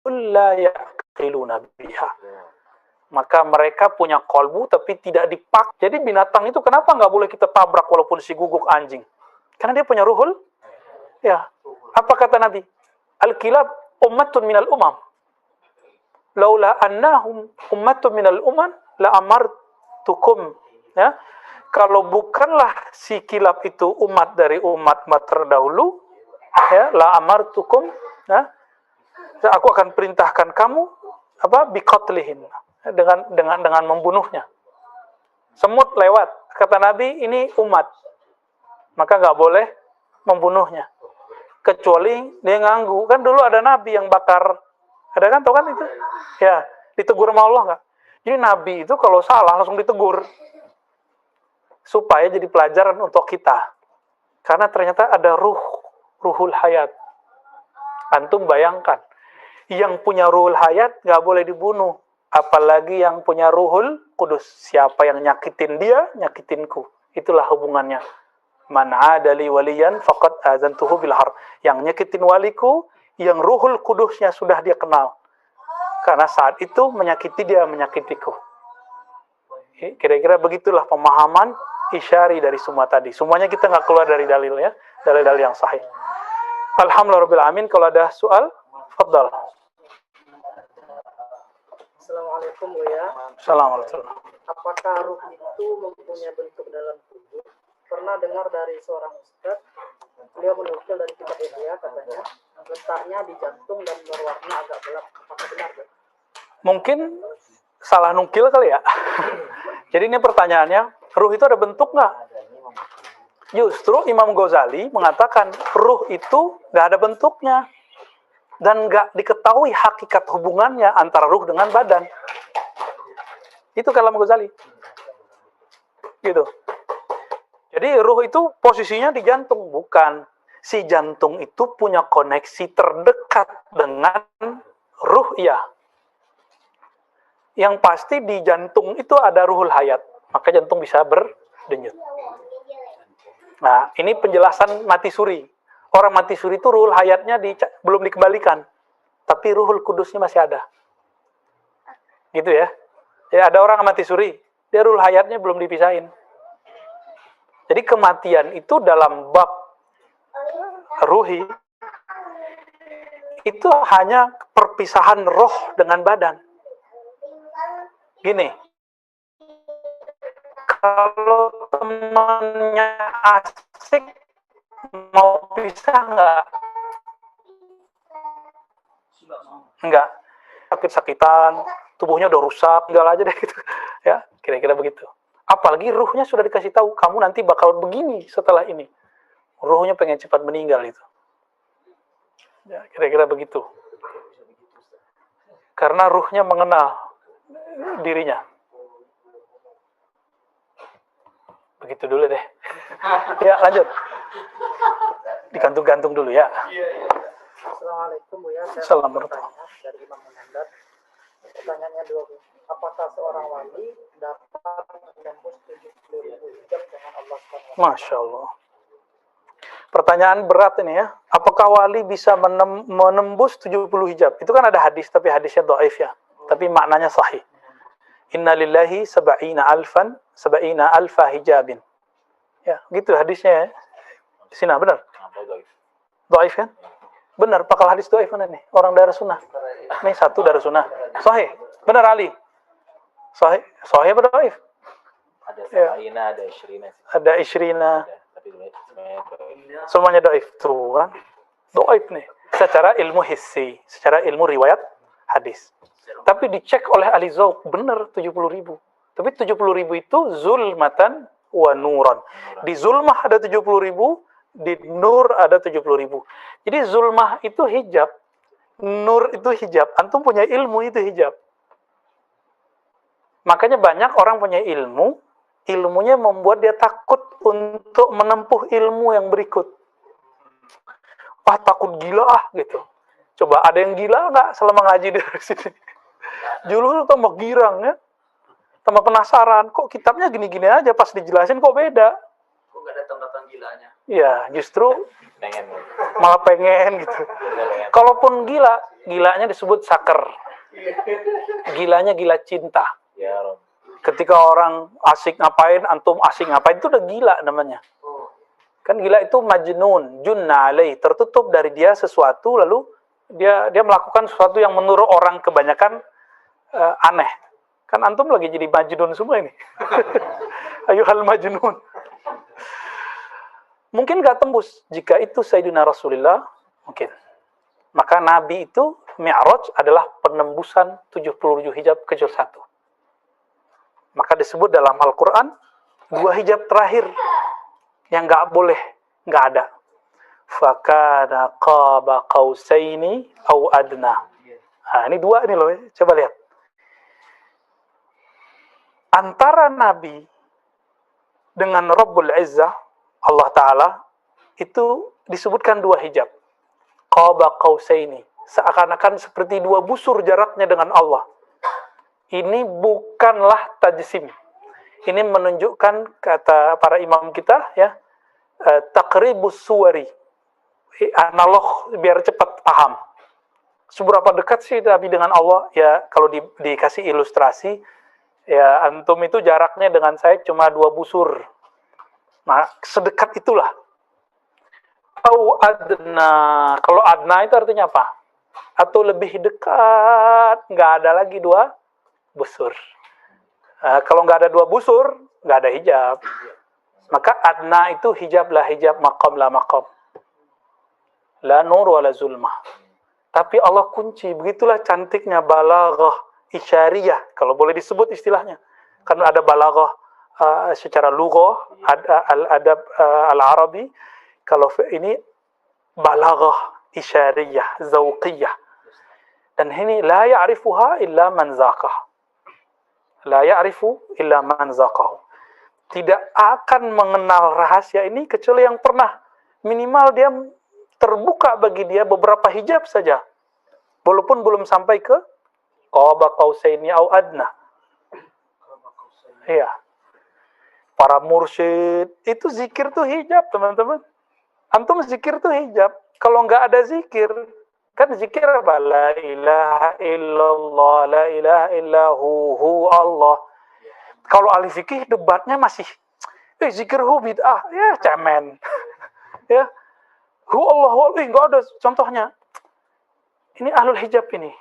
la yaqiluna biha. Maka mereka punya kolbu tapi tidak dipak. Jadi binatang itu kenapa nggak boleh kita tabrak walaupun si guguk anjing? Karena dia punya ruhul. Ya. Apa kata Nabi? Al-kilab ummatun minal umam. Laula annahum ummatun minal umam la amartukum. Ya. Kalau bukanlah si kilab itu umat dari umat-umat terdahulu, ya, la amartukum, ya, aku akan perintahkan kamu biqatlihim, dengan membunuhnya. Semut lewat, kata Nabi, ini umat, maka nggak boleh membunuhnya, kecuali dia nganggu. Kan dulu ada Nabi yang bakar, ada kan, tau kan itu? Ya, ditegur sama Allah nggak? Jadi Nabi itu kalau salah langsung ditegur, supaya jadi pelajaran untuk kita. Karena ternyata ada ruhul hayat. Antum bayangkan, yang punya ruhul hayat nggak boleh dibunuh, apalagi yang punya ruhul kudus. Siapa yang nyakitin dia, nyakitinku. Itulah hubungannya. Man adali waliyan faqad azantuhu bil harb. Yang nyakitin waliku, yang ruhul kudusnya sudah dia kenal. Karena saat itu menyakiti dia, menyakitiku. Kira-kira begitulah pemahaman isyari dari semua tadi. Semuanya kita nggak keluar dari dalil, ya, dalil-dalil yang sahih. Alhamdulillahirabbil alamin. Kalau ada soal, fadhal. Assalamualaikum Buya. Assalamualaikum. Apakah ruh itu mempunyai bentuk dalam tubuh? Pernah dengar dari seorang ustaz, beliau menukil dari kitab Ihya, katanya letaknya di jantung dan berwarna agak gelap. Apakah benar? Mungkin salah nukil kali ya. Jadi ini pertanyaannya, ruh itu ada bentuk nggak? Justru Imam Ghazali mengatakan ruh itu nggak ada bentuknya dan nggak diketahui hakikat hubungannya antara ruh dengan badan. Itu kalam Ghazali. Gitu. Jadi ruh itu posisinya di jantung, bukan. Si jantung itu punya koneksi terdekat dengan ruh, iya. Yang pasti di jantung itu ada ruhul hayat, maka jantung bisa berdenyut. Nah, ini penjelasan mati suri. Orang mati suri itu ruhul hayatnya belum dikembalikan, tapi ruhul kudusnya masih ada. Gitu ya. Ya, ada orang mati suri, dia ruhul hayatnya belum dipisahin. Jadi kematian itu dalam bab ruhi itu hanya perpisahan roh dengan badan. Gini, kalau temannya asik, mau pisah nggak? Enggak. Sakit-sakitan, tubuhnya udah rusak, tinggal aja deh gitu. Ya, kira-kira begitu. Apalagi ruhnya sudah dikasih tahu, kamu nanti bakal begini setelah ini. Ruhnya pengen cepat meninggal itu. Ya, kira-kira begitu. Karena ruhnya mengenal dirinya. Begitu dulu deh. Ya, lanjut. Digantung-gantung dulu ya. Assalamualaikum Buya. Saya Assalamualaikum. bertanya dari Imam Munandar. Pertanyaannya dua, Bu. Apakah seorang wali dapat menembus 70.000 hijab dengan Allah SWT? Masya Allah. Pertanyaan berat ini ya. Apakah wali bisa menembus 70 hijab? Itu kan ada hadis, tapi hadisnya dhaif ya. Tapi maknanya sahih. Inna lillahi sab'ina alfa hijabin. Ya, gitu hadisnya ya. Sina, benar? Dhaif kan? Benar, pakal hadis dhaif mana nih? Orang darah sunnah. Nih satu darah sunnah. Sahih. Benar Ali. Sahih. Sahih apa dhaif? Ada Ya. Sab'ina, ada Isyrina. Ada Isyrina. Tapi semuanya Semuanya dhaif tuh kan. Dhaif nih. Secara ilmu hissi, secara ilmu riwayat hadis. Tapi dicek oleh ahli zauq, benar 70.000. Tapi 70.000 itu zulmatan wa nuran. Di zulmah ada 70.000, di nur ada 70.000. Jadi zulmah itu hijab, nur itu hijab. Antum punya ilmu itu hijab. Makanya banyak orang punya ilmu, ilmunya membuat dia takut untuk menempuh ilmu yang berikut. Wah, takut gila gitu. Coba ada yang gila nggak selama ngaji dari sini? Dulu tambah girang ya, tambah penasaran. Kok kitabnya gini-gini aja, pas dijelasin kok beda? Kok nggak datang-datang gilanya? Ya, justru pengen. malah pengen gitu. Kalaupun gila, gilanya disebut saker. Gilanya gila cinta. Ya Rob. Ketika orang asik ngapain, antum asik ngapain, itu udah gila namanya. Kan gila itu majnun, junna alaih, tertutup dari dia sesuatu, lalu dia melakukan sesuatu yang menurut orang kebanyakan aneh. Kan antum lagi jadi majnun semua ini. Ayuhal majnun. Mungkin gak tembus. Jika itu Sayyidina Rasulullah, mungkin. Maka Nabi itu, Mi'raj adalah penembusan 77 hijab kecuali satu. Maka disebut dalam Al-Quran, 2 hijab terakhir yang gak boleh, gak ada. Fakana qaba qausaini au adna. Nah, ini 2 ini loh, coba lihat. Antara Nabi dengan Rabbul Izzah, Allah Ta'ala, itu disebutkan 2 hijab. Qaba qausaini. Seakan-akan seperti 2 busur jaraknya dengan Allah. Ini bukanlah tajsim. Ini menunjukkan, kata para imam kita, ya, taqribus suwari. Analog biar cepat paham. Seberapa dekat sih Nabi dengan Allah? Ya, kalau dikasih ilustrasi, ya antum itu jaraknya dengan saya cuma 2 busur. Nah, sedekat itulah. Au adna. Kalau adna itu artinya apa? Atau lebih dekat, nggak ada lagi 2 busur. Kalau nggak ada 2 busur, nggak ada hijab. Maka adna itu hijab lah hijab, maqam lah maqam. La nur wa la zulmah. Tapi Allah kunci. Begitulah cantiknya balaghah isyariyah, kalau boleh disebut istilahnya. Karena ada balaghah secara lughah, adab al-arabi. Kalau ini balaghah isyariyah, zauqiyah. Dan ini la ya'rifuha illa man zaqah. La ya'rifu illa man zaqahu. Tidak akan mengenal rahasia ini kecuali yang pernah. Minimal dia terbuka bagi dia beberapa hijab saja. Walaupun belum sampai ke qaba qausaini au adna. Iya. Para mursyid itu zikir tuh hijab, teman-teman. Antum zikir tuh hijab. Kalau nggak ada zikir, kan zikir apa? La ilaha illallah, la ilaha illahu Allah. Kalau ahli fikih debatnya masih, zikir hu bid'ah, ya cemen. Ya, hu Allah, nggak ada contohnya. Ini ahlul hijab ini.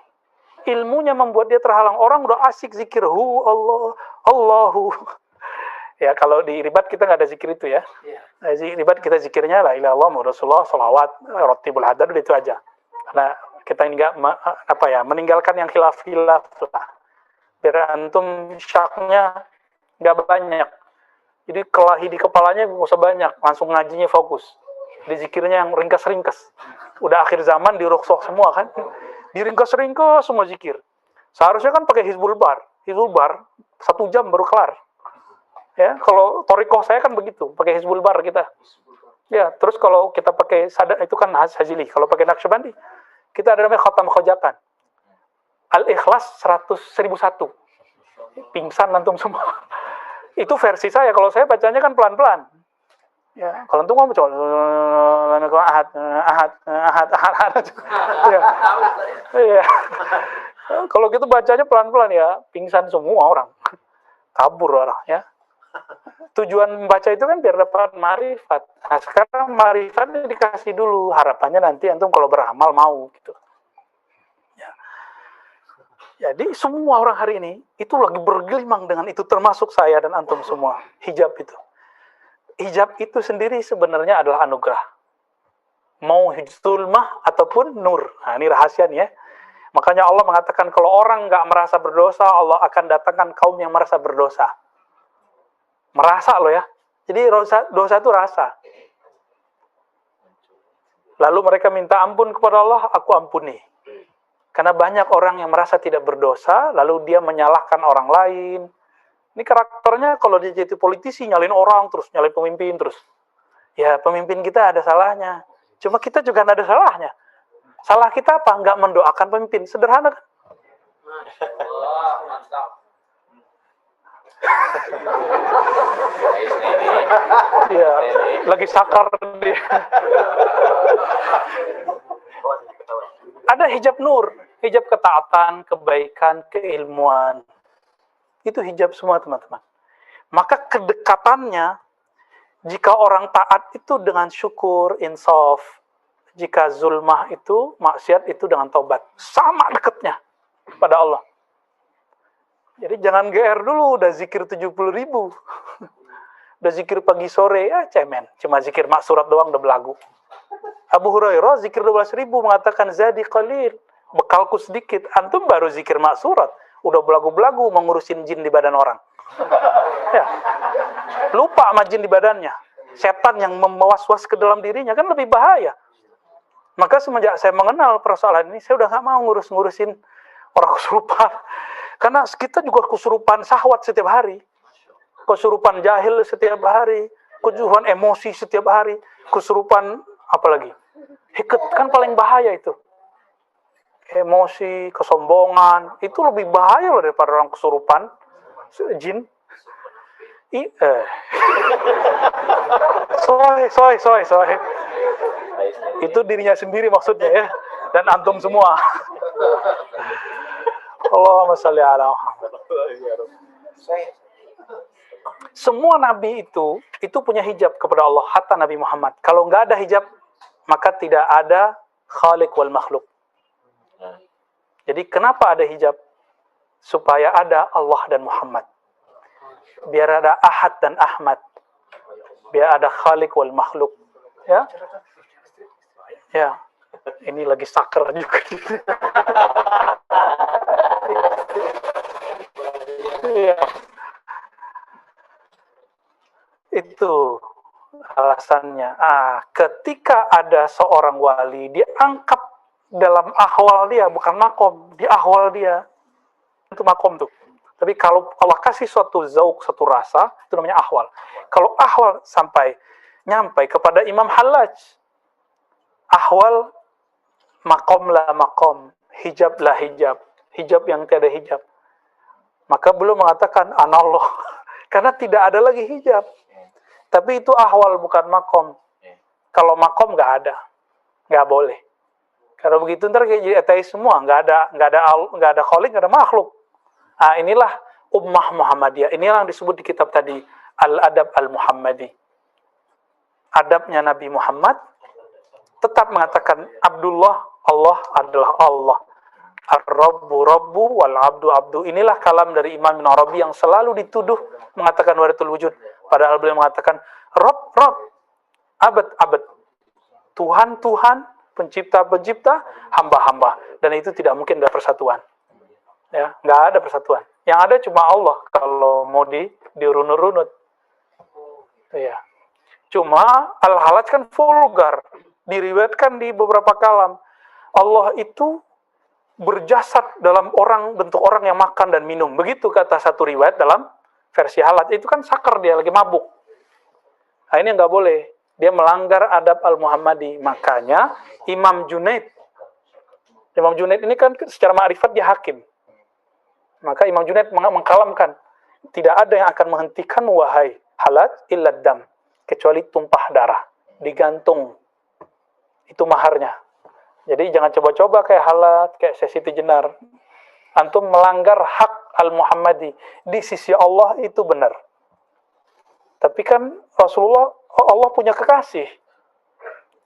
Ilmunya membuat dia terhalang. Orang udah asik zikir hu Allah, Allahu. Ya, kalau di ribat kita nggak ada zikir itu ya. Ribat kita zikirnya la ilaha illallah, Rasulullah, salawat, rotibul hadar, itu aja. Karena kita ini nggak meninggalkan yang khilaf lah. Biar antum syaknya nggak banyak. Jadi kelahi di kepalanya gak usah banyak, langsung ngajinya fokus. Di zikirnya yang ringkas-ringkas. Udah akhir zaman diroksok semua kan. Diringkas-ringkas semua zikir. Seharusnya kan pakai Hizbul Bar. Hizbul Bar 1 jam baru kelar. Ya, kalau torikoh saya kan begitu, pakai Hizbul Bar kita. Ya, terus kalau kita pakai sadar itu kan Hazili. Kalau pakai Naqsyabandi, kita ada namanya khatam khojakan. Al-Ikhlas 1001. Pingsan antum semua. Itu versi saya. Kalau saya bacanya kan pelan-pelan. Ya, kalau antum ngomong coba ahad. Ya. Iya. Kalau gitu bacanya pelan-pelan ya, pingsan semua orang. Kabur orang ya. Tujuan membaca itu kan biar dapat marifat. Nah, sekarang marifatnya dikasih dulu. Harapannya nanti antum kalau beramal mau gitu. Jadi semua orang hari ini itu lagi bergelimang dengan itu, termasuk saya dan antum semua. Hijab itu. Hijab itu sendiri sebenarnya adalah anugerah. Mau zulmah ataupun nur. Nah, ini rahasia nih ya. Makanya Allah mengatakan kalau orang nggak merasa berdosa, Allah akan datangkan kaum yang merasa berdosa. Merasa loh ya. Jadi dosa itu rasa. Lalu mereka minta ampun kepada Allah, aku ampuni. Karena banyak orang yang merasa tidak berdosa, lalu dia menyalahkan orang lain. Ini karakternya kalau dia jadi politisi, nyalin orang, terus nyalin pemimpin, terus. Ya, pemimpin kita ada salahnya. Cuma kita juga ada salahnya. Salah kita apa? Nggak mendoakan pemimpin. Sederhana kan? Wah, mantap. Iya, lagi sakar dia. Ada hijab nur, hijab ketaatan, kebaikan, keilmuan. Itu hijab semua teman-teman. Maka kedekatannya, jika orang taat itu dengan syukur, insaf. Jika zulmah itu, maksiat itu dengan taubat. Sama dekatnya pada Allah. Jadi jangan GR dulu, udah zikir 70.000. Udah zikir pagi sore, ya cemen. Cuma zikir maksurat doang udah belagu. Abu Hurairah zikir 12.000 mengatakan zadi qalil, bekalku sedikit. Antum baru zikir maksurat, udah belagu-belagu mengurusin jin di badan orang. Ya. Lupa sama jin di badannya. Setan yang memwas-was ke dalam dirinya kan lebih bahaya. Maka semenjak saya mengenal persoalan ini, saya udah gak mau ngurusin orang kesurupan. Karena kita juga kesurupan syahwat setiap hari. Kesurupan jahil setiap hari. Kesurupan emosi setiap hari. Kesurupan apalagi? Hiket kan paling bahaya itu. Emosi, kesombongan. Itu lebih bahaya loh daripada orang kesurupan jin. Soy. Itu dirinya sendiri maksudnya ya. Dan antum semua. Allahumma shalli ala Muhammad. Semua nabi itu punya hijab kepada Allah, hatta Nabi Muhammad. Kalau nggak ada hijab, maka tidak ada khaliq wal makhluk. Jadi kenapa ada hijab? Supaya ada Allah dan Muhammad. Biar ada Ahad dan Ahmad. Biar ada khaliq wal makhluk. Ya. Ya. Ini lagi sakar juga. Ya. Itu alasannya. Ketika ada seorang wali, diangkat dalam ahwal dia, bukan makom, di ahwal dia. Itu makom tuh. Tapi kalau Allah kasih suatu zauk, suatu rasa, itu namanya ahwal. Kalau ahwal nyampai kepada Imam Hallaj, ahwal makom lah makom, hijab lah hijab, hijab yang tiada hijab. Maka belum mengatakan anallah, karena tidak ada lagi hijab. Tapi itu ahwal bukan makom. Kalau makom nggak boleh. Kalau begitu ntar kayak jadi ateis semua, nggak ada khaliq, nggak ada makhluk. Nah, inilah ummah Muhammadiyah. Inilah yang disebut di kitab tadi Al-Adab Al-Muhammadi. Adabnya Nabi Muhammad tetap mengatakan Abdullah, Allah adalah Allah. Ar-Rabbu Rabbu wal Abdu Abdu. Inilah kalam dari Imam Ibn Arabi yang selalu dituduh mengatakan wahdatul wujud. Padahal beliau mengatakan Rabb, abad. Tuhan, pencipta, hamba. Dan itu tidak mungkin ada persatuan. Ya, nggak ada persatuan. Yang ada cuma Allah kalau mau dirunut-runut. Ya. Cuma al-halaj kan vulgar. Diriwayatkan di beberapa kalam. Allah itu berjasad dalam bentuk orang yang makan dan minum. Begitu kata satu riwayat dalam versi halaj. Itu kan sakar, dia lagi mabuk. Nah, ini nggak boleh. Dia melanggar adab al-Muhammadi. Makanya Imam Junaid ini kan secara ma'rifat dia hakim. Maka Imam Junaid mengkalamkan, tidak ada yang akan menghentikan wahai halaj illa dam, kecuali tumpah darah, digantung. Itu maharnya. Jadi jangan coba-coba kayak halaj, kayak Siti Jenar. Antum melanggar hak al-Muhammadi. Di sisi Allah itu benar. Tapi kan Allah punya kekasih.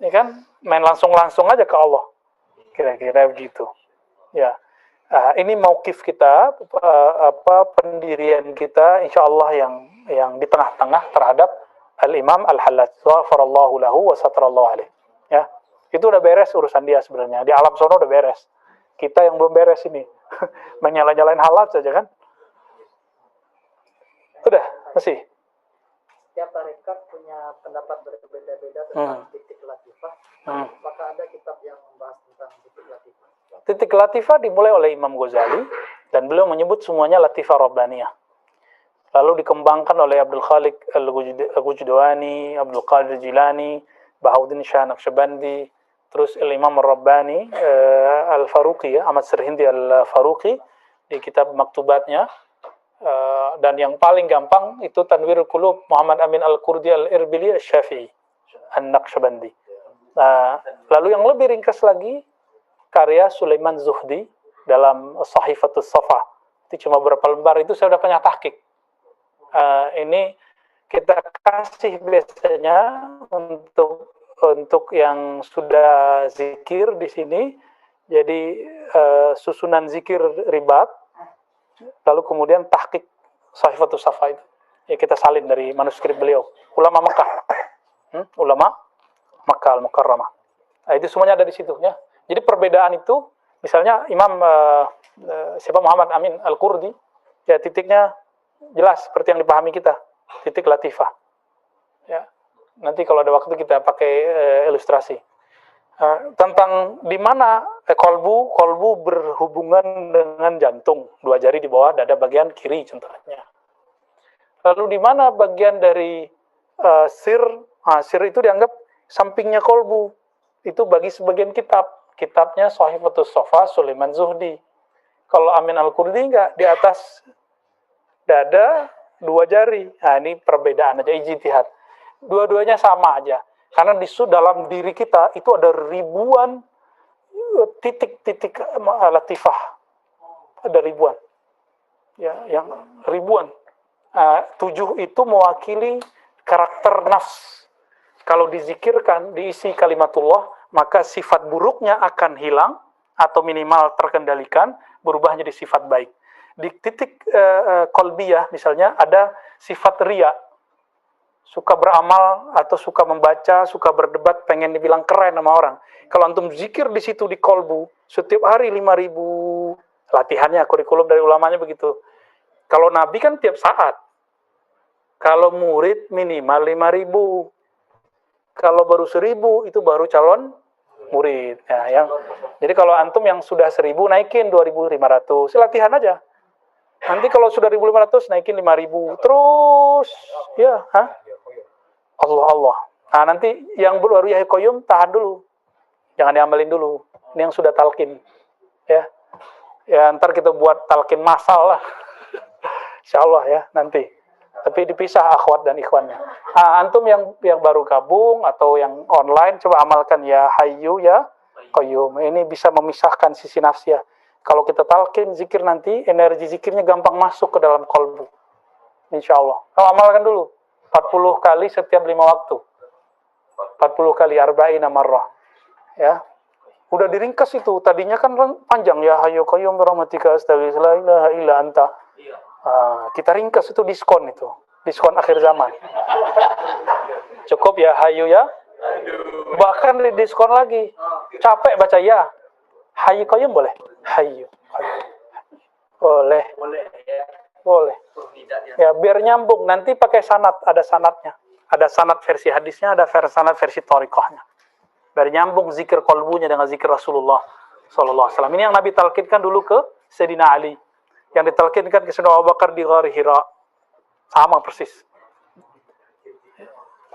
Ya kan? Main langsung-langsung aja ke Allah. Kira-kira begitu. Ya. Ini mauqif kita, pendirian kita insyaallah yang di tengah-tengah terhadap al-Imam al-Hallaj. Ghafarallahu lahu wa satarallahu alaih. Ya. Itu udah beres urusan dia sebenarnya. Di alam sono udah beres. Kita yang belum beres ini. Menyala-nyalain Hallaj saja kan. Udah, masih. Setiap tarekat punya pendapat berbeda-beda tentang titik latifah. Maka ada kitab yang membahas tentang titik latifah. Titik latifah dimulai oleh Imam Ghazali dan beliau menyebut semuanya latifah rabbaniyah. Lalu dikembangkan oleh Abdul Khaliq Al-Wujdawani, Abdul Qadir Jilani, Bahauddin Shah Naqsyabandi, terus Imam Ar-Rabbani, Al-Faruqi, Ahmad Sirhindi Al-Faruqi di kitab maktubatnya. Dan yang paling gampang itu Tanwirul Qulub Muhammad Amin Al-Qurdi Al-Irbili Al-Syafi'i An-Naqsyabandi. Lalu yang lebih ringkas lagi karya Sulaiman Zuhdi dalam Sahifatus Safa. Itu cuma beberapa lembar, itu saya sudah punya tahqiq. Ini kita kasih biasanya untuk yang sudah zikir di sini. Jadi susunan zikir ribat, lalu kemudian tahqiq Sahifatus Safa itu. Ya, kita salin dari manuskrip beliau. Ulama Mekah. Ulama Makkah Al-Mukarramah. Nah, itu semuanya ada di situ ya. Jadi perbedaan itu, misalnya Imam Muhammad Amin Al-Qurdi, ya titiknya jelas seperti yang dipahami kita, titik latifah. Ya. Nanti kalau ada waktu kita pakai ilustrasi. Tentang di mana kolbu berhubungan dengan jantung, 2 jari di bawah dada bagian kiri contohnya. Lalu di mana bagian dari sir itu dianggap sampingnya kolbu. Itu bagi sebagian kitabnya Sahifatus Safa Sulaiman Zuhdi. Kalau Amin Al-Qurdi enggak, di atas dada 2 jari. Nah, ini perbedaan aja, ijtihad. Dua-duanya sama aja. Karena dalam diri kita itu ada ribuan titik-titik latifah. Ada ribuan. Ya, yang ribuan. 7 itu mewakili karakter nafs. Kalau dizikirkan, diisi kalimatullah, maka sifat buruknya akan hilang atau minimal terkendalikan, berubah menjadi sifat baik. Di titik kolbiyah misalnya ada sifat riya. Suka beramal atau suka membaca, suka berdebat, pengen dibilang keren sama orang. Kalau antum zikir di situ di kolbu, setiap hari 5.000 latihannya, kurikulum dari ulamanya begitu. Kalau Nabi kan tiap saat. Kalau murid minimal 5.000. Kalau baru 1.000 itu baru calon murid. Ya, jadi kalau antum yang sudah 1.000 naikin 2.500. Latihan aja. Nanti kalau sudah 1.500 naikin 5.000. Terus ya, Allah. Nah, nanti yang baru Yahya Qayyum tahan dulu. Jangan diamalin dulu. Ini yang sudah talqin. Ya. Ya, ntar kita buat talqin massal lah. Insyaallah ya, nanti. Tapi dipisah akhwat dan ikhwannya. Antum yang baru gabung atau yang online, coba amalkan ya Hayyu ya Qayyum. Ini bisa memisahkan sisi nafsiyah. Kalau kita talqin zikir nanti, energi zikirnya gampang masuk ke dalam kolbu. Insyaallah. Kalau amalkan dulu. 40 kali setiap 5 waktu. 40 kali arba'ina marrah. Ya. Udah diringkas itu. Tadinya kan panjang ya Hayyu Qayyum birahmatika astaghfirullah la ilaha illa anta. Kita ringkas itu diskon itu. Diskon akhir zaman. Cukup ya Hayyu ya. Bahkan di diskon lagi. Capek baca ya. Hayyu Qayyum boleh? Hayyu. Boleh. Boleh ya. Boleh. Ya, biar nyambung. Nanti pakai sanad, ada sanadnya. Ada sanad versi hadisnya, ada sanad versi thariqahnya. Dari nyambung zikir qalbunya dengan zikir Rasulullah sallallahu alaihi wasallam. Ini yang Nabi talqinkan dulu ke Sayyidina Ali. Yang ditalqinkan ke Sayyidina Abu Bakar di Ghar Hira. Sama persis.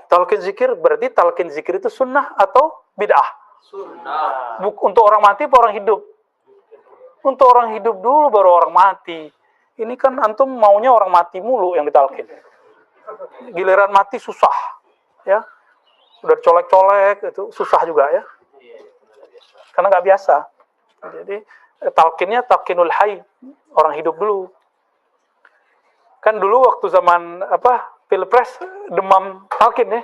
Talqin zikir berarti talqin zikir itu sunnah atau bid'ah? Sunnah. Untuk orang mati atau orang hidup? Untuk orang hidup dulu baru orang mati. Ini kan antum maunya orang mati mulu yang ditalqin. Giliran mati susah, ya. Udah colek-colek itu susah juga ya. Karena nggak biasa. Jadi talqinnya talqinul hayy, orang hidup dulu. Kan dulu waktu zaman Pilpres demam talqin ya.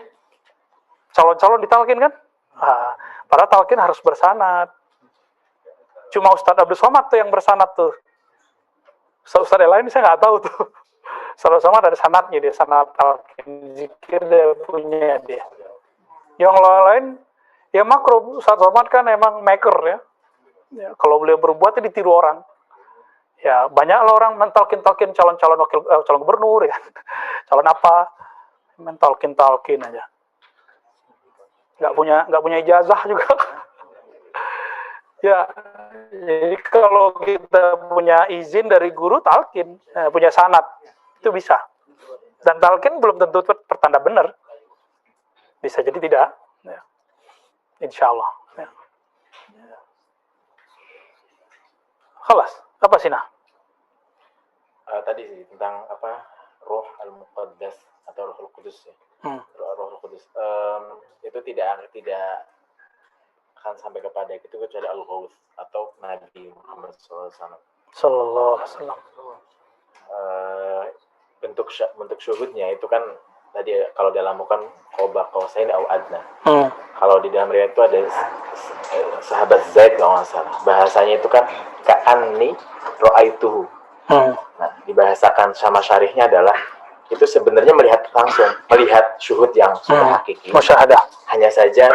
Calon-calon ditalqin kan? Padahal talqin harus bersanad. Cuma Ustadz Abdul Somad tuh yang bersanad tuh. Ustadz yang lain saya nggak tahu tuh. Ustadz Somad ada sanadnya, dia sanad talqin zikir dia punya dia. Yang lain ya makro. Ustadz Somad kan emang maker ya. Kalau beliau berbuat ditiru orang. Ya banyak lah orang mentalkin calon-calon calon gubernur ya. Calon apa? Mentalkin aja. Nggak punya ijazah juga. Ya, jadi kalau kita punya izin dari guru talqin, punya sanad, itu bisa. Dan talqin belum tentu pertanda benar. Bisa jadi tidak. Ya. Insya Allah. Ya. Khalas. Apa sih nah? Tadi sih tentang Ruh Al-Muqaddas atau Ruhul Qudus ya. Ruhul Qudus. Itu tidak akan sampai kepada itu kecuali Al-Ghaus atau Nabi Muhammad SAW. Sallallahu alaihi wasallam. Bentuk syuhudnya itu kan tadi kalau dalam bukan Qoba Qausain au Adna. Kalau di dalam riwayat itu ada sahabat Zaid kalau nggak salah. Bahasanya itu kan ka'anni ra'aituhu. Nah, dibahasakan sama syarihnya adalah itu sebenarnya melihat syuhud yang sudah hakiki. Musyahadah. Hanya saja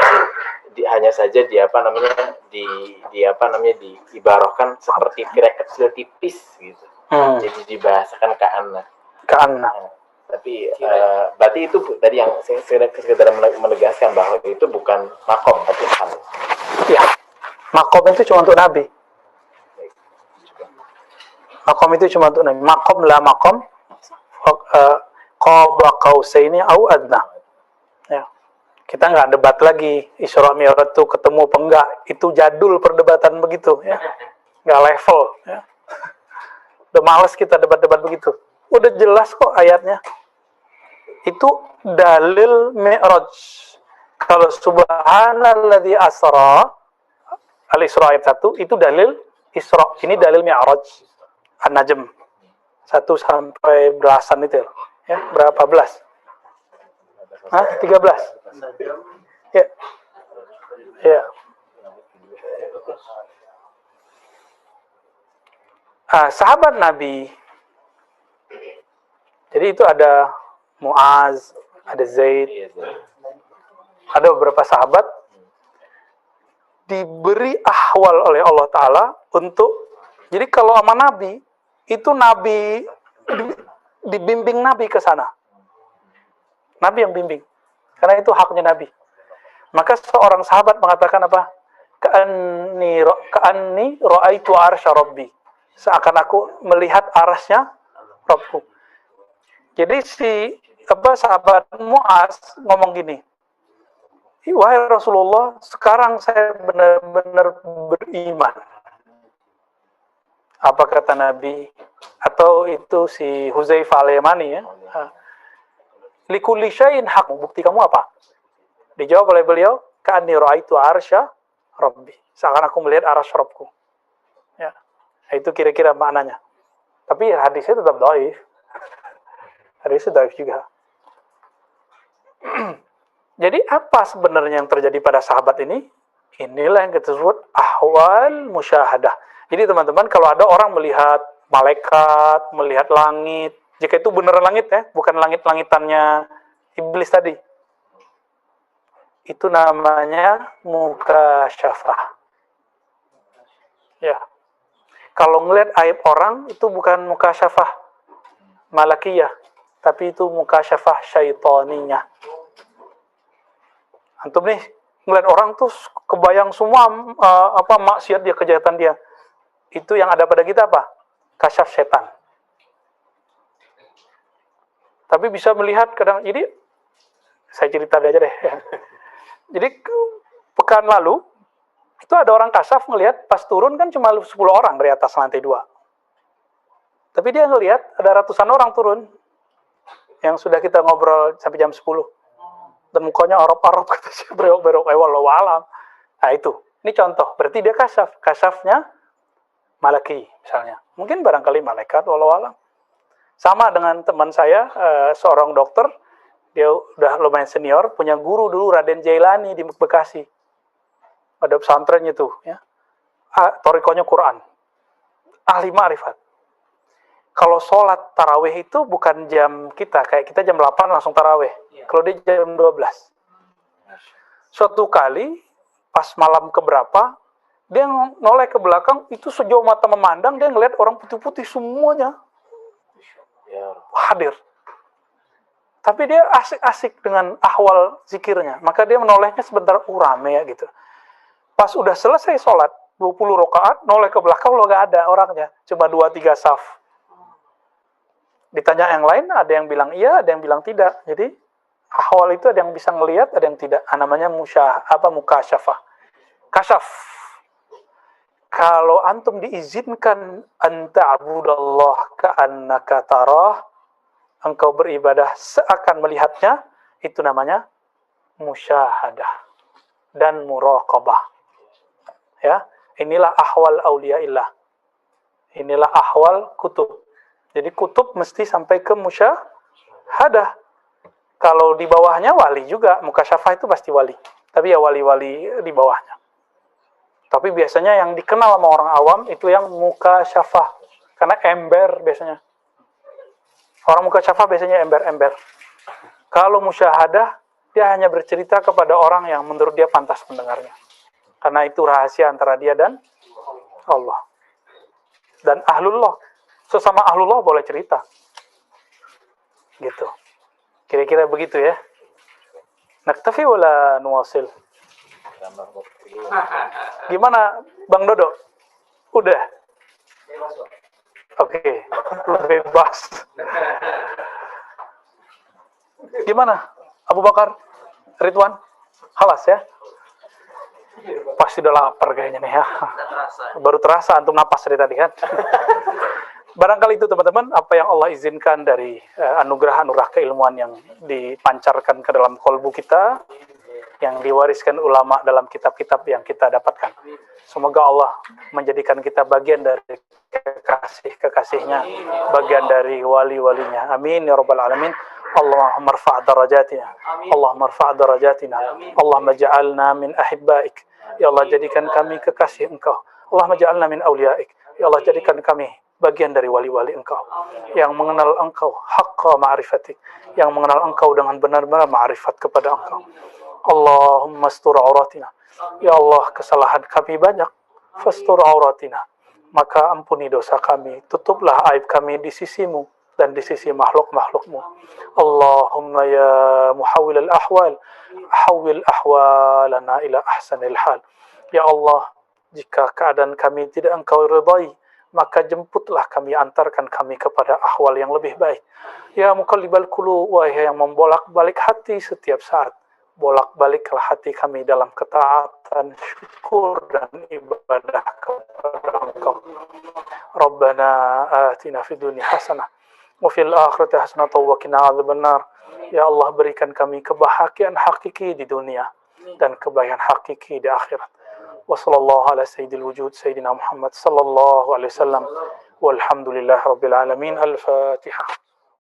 diibarahkan seperti tirai kecil tipis gitu. Jadi dibahasakan ka'anna. Tapi berarti itu tadi yang saya sekedar menegaskan bahwa itu bukan makom tapi hal. Ya, makom itu cuma untuk Nabi. Makom itu cuma untuk Nabi. Makom la makom Qaba Qausaini au Adna. Ya. Kita nggak debat lagi Isra Mi'raj itu ketemu apa enggak. Itu jadul perdebatan begitu ya. Nggak level ya. Udah males kita debat-debat begitu. Udah jelas kok ayatnya. Itu dalil Mi'raj. Kalau subhanalladzi asra Al-Isra ayat 1 itu dalil Isra. Ini dalil Mi'raj. An-Najm 1 sampai belasan itu ya. Berapa belas? 13. Ya. Ya. Sahabat Nabi. Jadi itu ada Muaz, ada Zaid, ada beberapa sahabat diberi ahwal oleh Allah Ta'ala untuk, jadi kalau sama Nabi, itu Nabi dibimbing Nabi ke sana. Nabi yang bimbing. Karena itu haknya Nabi. Maka seorang sahabat mengatakan apa? Ka'anni ra'aitu arsya Rabbi. Seakan aku melihat arasnya Rabbku. Jadi sahabat Muaz ngomong gini. Wahai Rasulullah, sekarang saya benar-benar beriman. Apa kata Nabi? Atau itu si Huzaifah al-Yamani ya. Likulli syai'in haq. Bukti kamu apa? Dijawab oleh beliau, ka'anni ra'aitu arsya Rabbi. Seakan aku melihat arsy Rabbku. Ya. Itu kira-kira maknanya. Tapi hadisnya tetap dhaif. Hadisnya dhaif juga. Jadi apa sebenarnya yang terjadi pada sahabat ini? Inilah yang kita sebut ahwal musyahadah. Jadi teman-teman, kalau ada orang melihat malaikat, melihat langit, jika itu beneran langit ya, bukan langit-langitannya iblis tadi. Itu namanya mukasyafah. Ya. Kalau ngelihat aib orang, itu bukan mukasyafah malakiyah, tapi itu mukasyafah syaitaniyah. Antum nih ngeliat orang tuh kebayang semua maksiat dia, kejahatan dia. Itu yang ada pada kita apa? Kasyaf setan. Tapi bisa melihat kadang, jadi saya cerita aja deh. Ya. Jadi pekan lalu itu ada orang kasaf ngelihat pas turun kan cuma 10 orang dari atas lantai 2. Tapi dia ngelihat ada ratusan orang turun yang sudah kita ngobrol sampai jam 10. Dan mukanya Arab-Arab kata si berok-berok wallahu alam. Nah itu, ini contoh. Berarti dia kasaf. Kasafnya malaki misalnya. Mungkin barangkali malaikat wallahu alam. Sama dengan teman saya, seorang dokter, dia udah lumayan senior, punya guru dulu Raden Jailani di Bekasi. Ada pesantrennya tuh, ya. Torikonya Quran. Ahli ma'rifat. Kalau sholat tarawih itu bukan jam kita, kayak kita jam 8 langsung tarawih. Kalau dia jam 12. Suatu kali, pas malam keberapa, dia noleh ke belakang, itu sejauh mata memandang, dia ngeliat orang putih-putih semuanya hadir. Tapi dia asik-asik dengan ahwal zikirnya. Maka dia menolehnya sebentar, rame ya gitu. Pas udah selesai sholat, 20 rakaat, noleh ke belakang, lo gak ada orangnya. Cuma 2-3 saf. Ditanya yang lain, ada yang bilang iya, ada yang bilang tidak. Jadi, ahwal itu ada yang bisa ngelihat, ada yang tidak. Namanya mukasyafah. Kasyaf. Kalau antum diizinkan anta'budallah ka'annaka tarah, engkau beribadah seakan melihatnya, itu namanya musyahadah dan muraqabah. Ya, inilah ahwal auliyaillah. Inilah ahwal kutub. Jadi kutub mesti sampai ke musyahadah. Kalau di bawahnya wali juga, mukasyafah itu pasti wali. Tapi ya wali-wali di bawahnya. Tapi biasanya yang dikenal sama orang awam itu yang mukasyafah. Karena ember biasanya. Orang mukasyafah biasanya ember-ember. Kalau musyahadah, dia hanya bercerita kepada orang yang menurut dia pantas mendengarnya. Karena itu rahasia antara dia dan Allah. Dan ahlullah. Sesama ahlullah boleh cerita. Gitu. Kira-kira begitu ya. Naktafi wala nuwasil? Gimana Bang Dodo? Udah? Oke. Bebas. Gimana? Abu Bakar? Ridwan? Halas ya? Pasti udah lapar kayaknya nih ya. Baru terasa antum napas dari tadi kan. Barangkali itu teman-teman apa yang Allah izinkan dari anugerah-anugerah keilmuan yang dipancarkan ke dalam kolbu kita, yang diwariskan ulama dalam kitab-kitab yang kita dapatkan. Semoga Allah menjadikan kita bagian dari kekasih-kekasihnya, bagian dari wali-walinya. Amin ya rabbal alamin. Allahumma rfa' darajatina. Allahumma rfa' darajatina. Allahumma ja'alna min ahibbaik. Ya Allah, jadikan kami kekasih Engkau. Allahumma ja'alna min awliyaik. Ya Allah, jadikan kami bagian dari wali-wali Engkau yang mengenal Engkau haqqa ma'rifatik, yang mengenal Engkau dengan benar-benar ma'rifat kepada Engkau. Allahumma astur auratina. Ya Allah, kesalahan kami banyak. Fastur auratina. Maka ampuni dosa kami, tutuplah aib kami di sisimu dan di sisi makhluk-makhlukmu. Allahumma ya muhawwil al-ahwal, hawwil ahwalana ila ahsanil hal. Ya Allah, jika keadaan kami tidak Engkau ridai, maka jemputlah kami, antarkan kami kepada ahwal yang lebih baik. Ya muqallibal qulub, wahai yang membolak-balik hati setiap saat, bolak-baliklah hati kami dalam ketaatan, syukur dan ibadah kepada Engkau. Rabbana atina fid dunya hasanah wa fil akhirati hasanah wa qina adzabannar. Ya Allah, berikan kami kebahagiaan hakiki di dunia dan kebahagiaan hakiki di akhirat. Wa sallallahu ala sayyidil wujud sayyidina Muhammad sallallahu alaihi wasallam walhamdulillahi rabbil alamin. Al-Fatihah.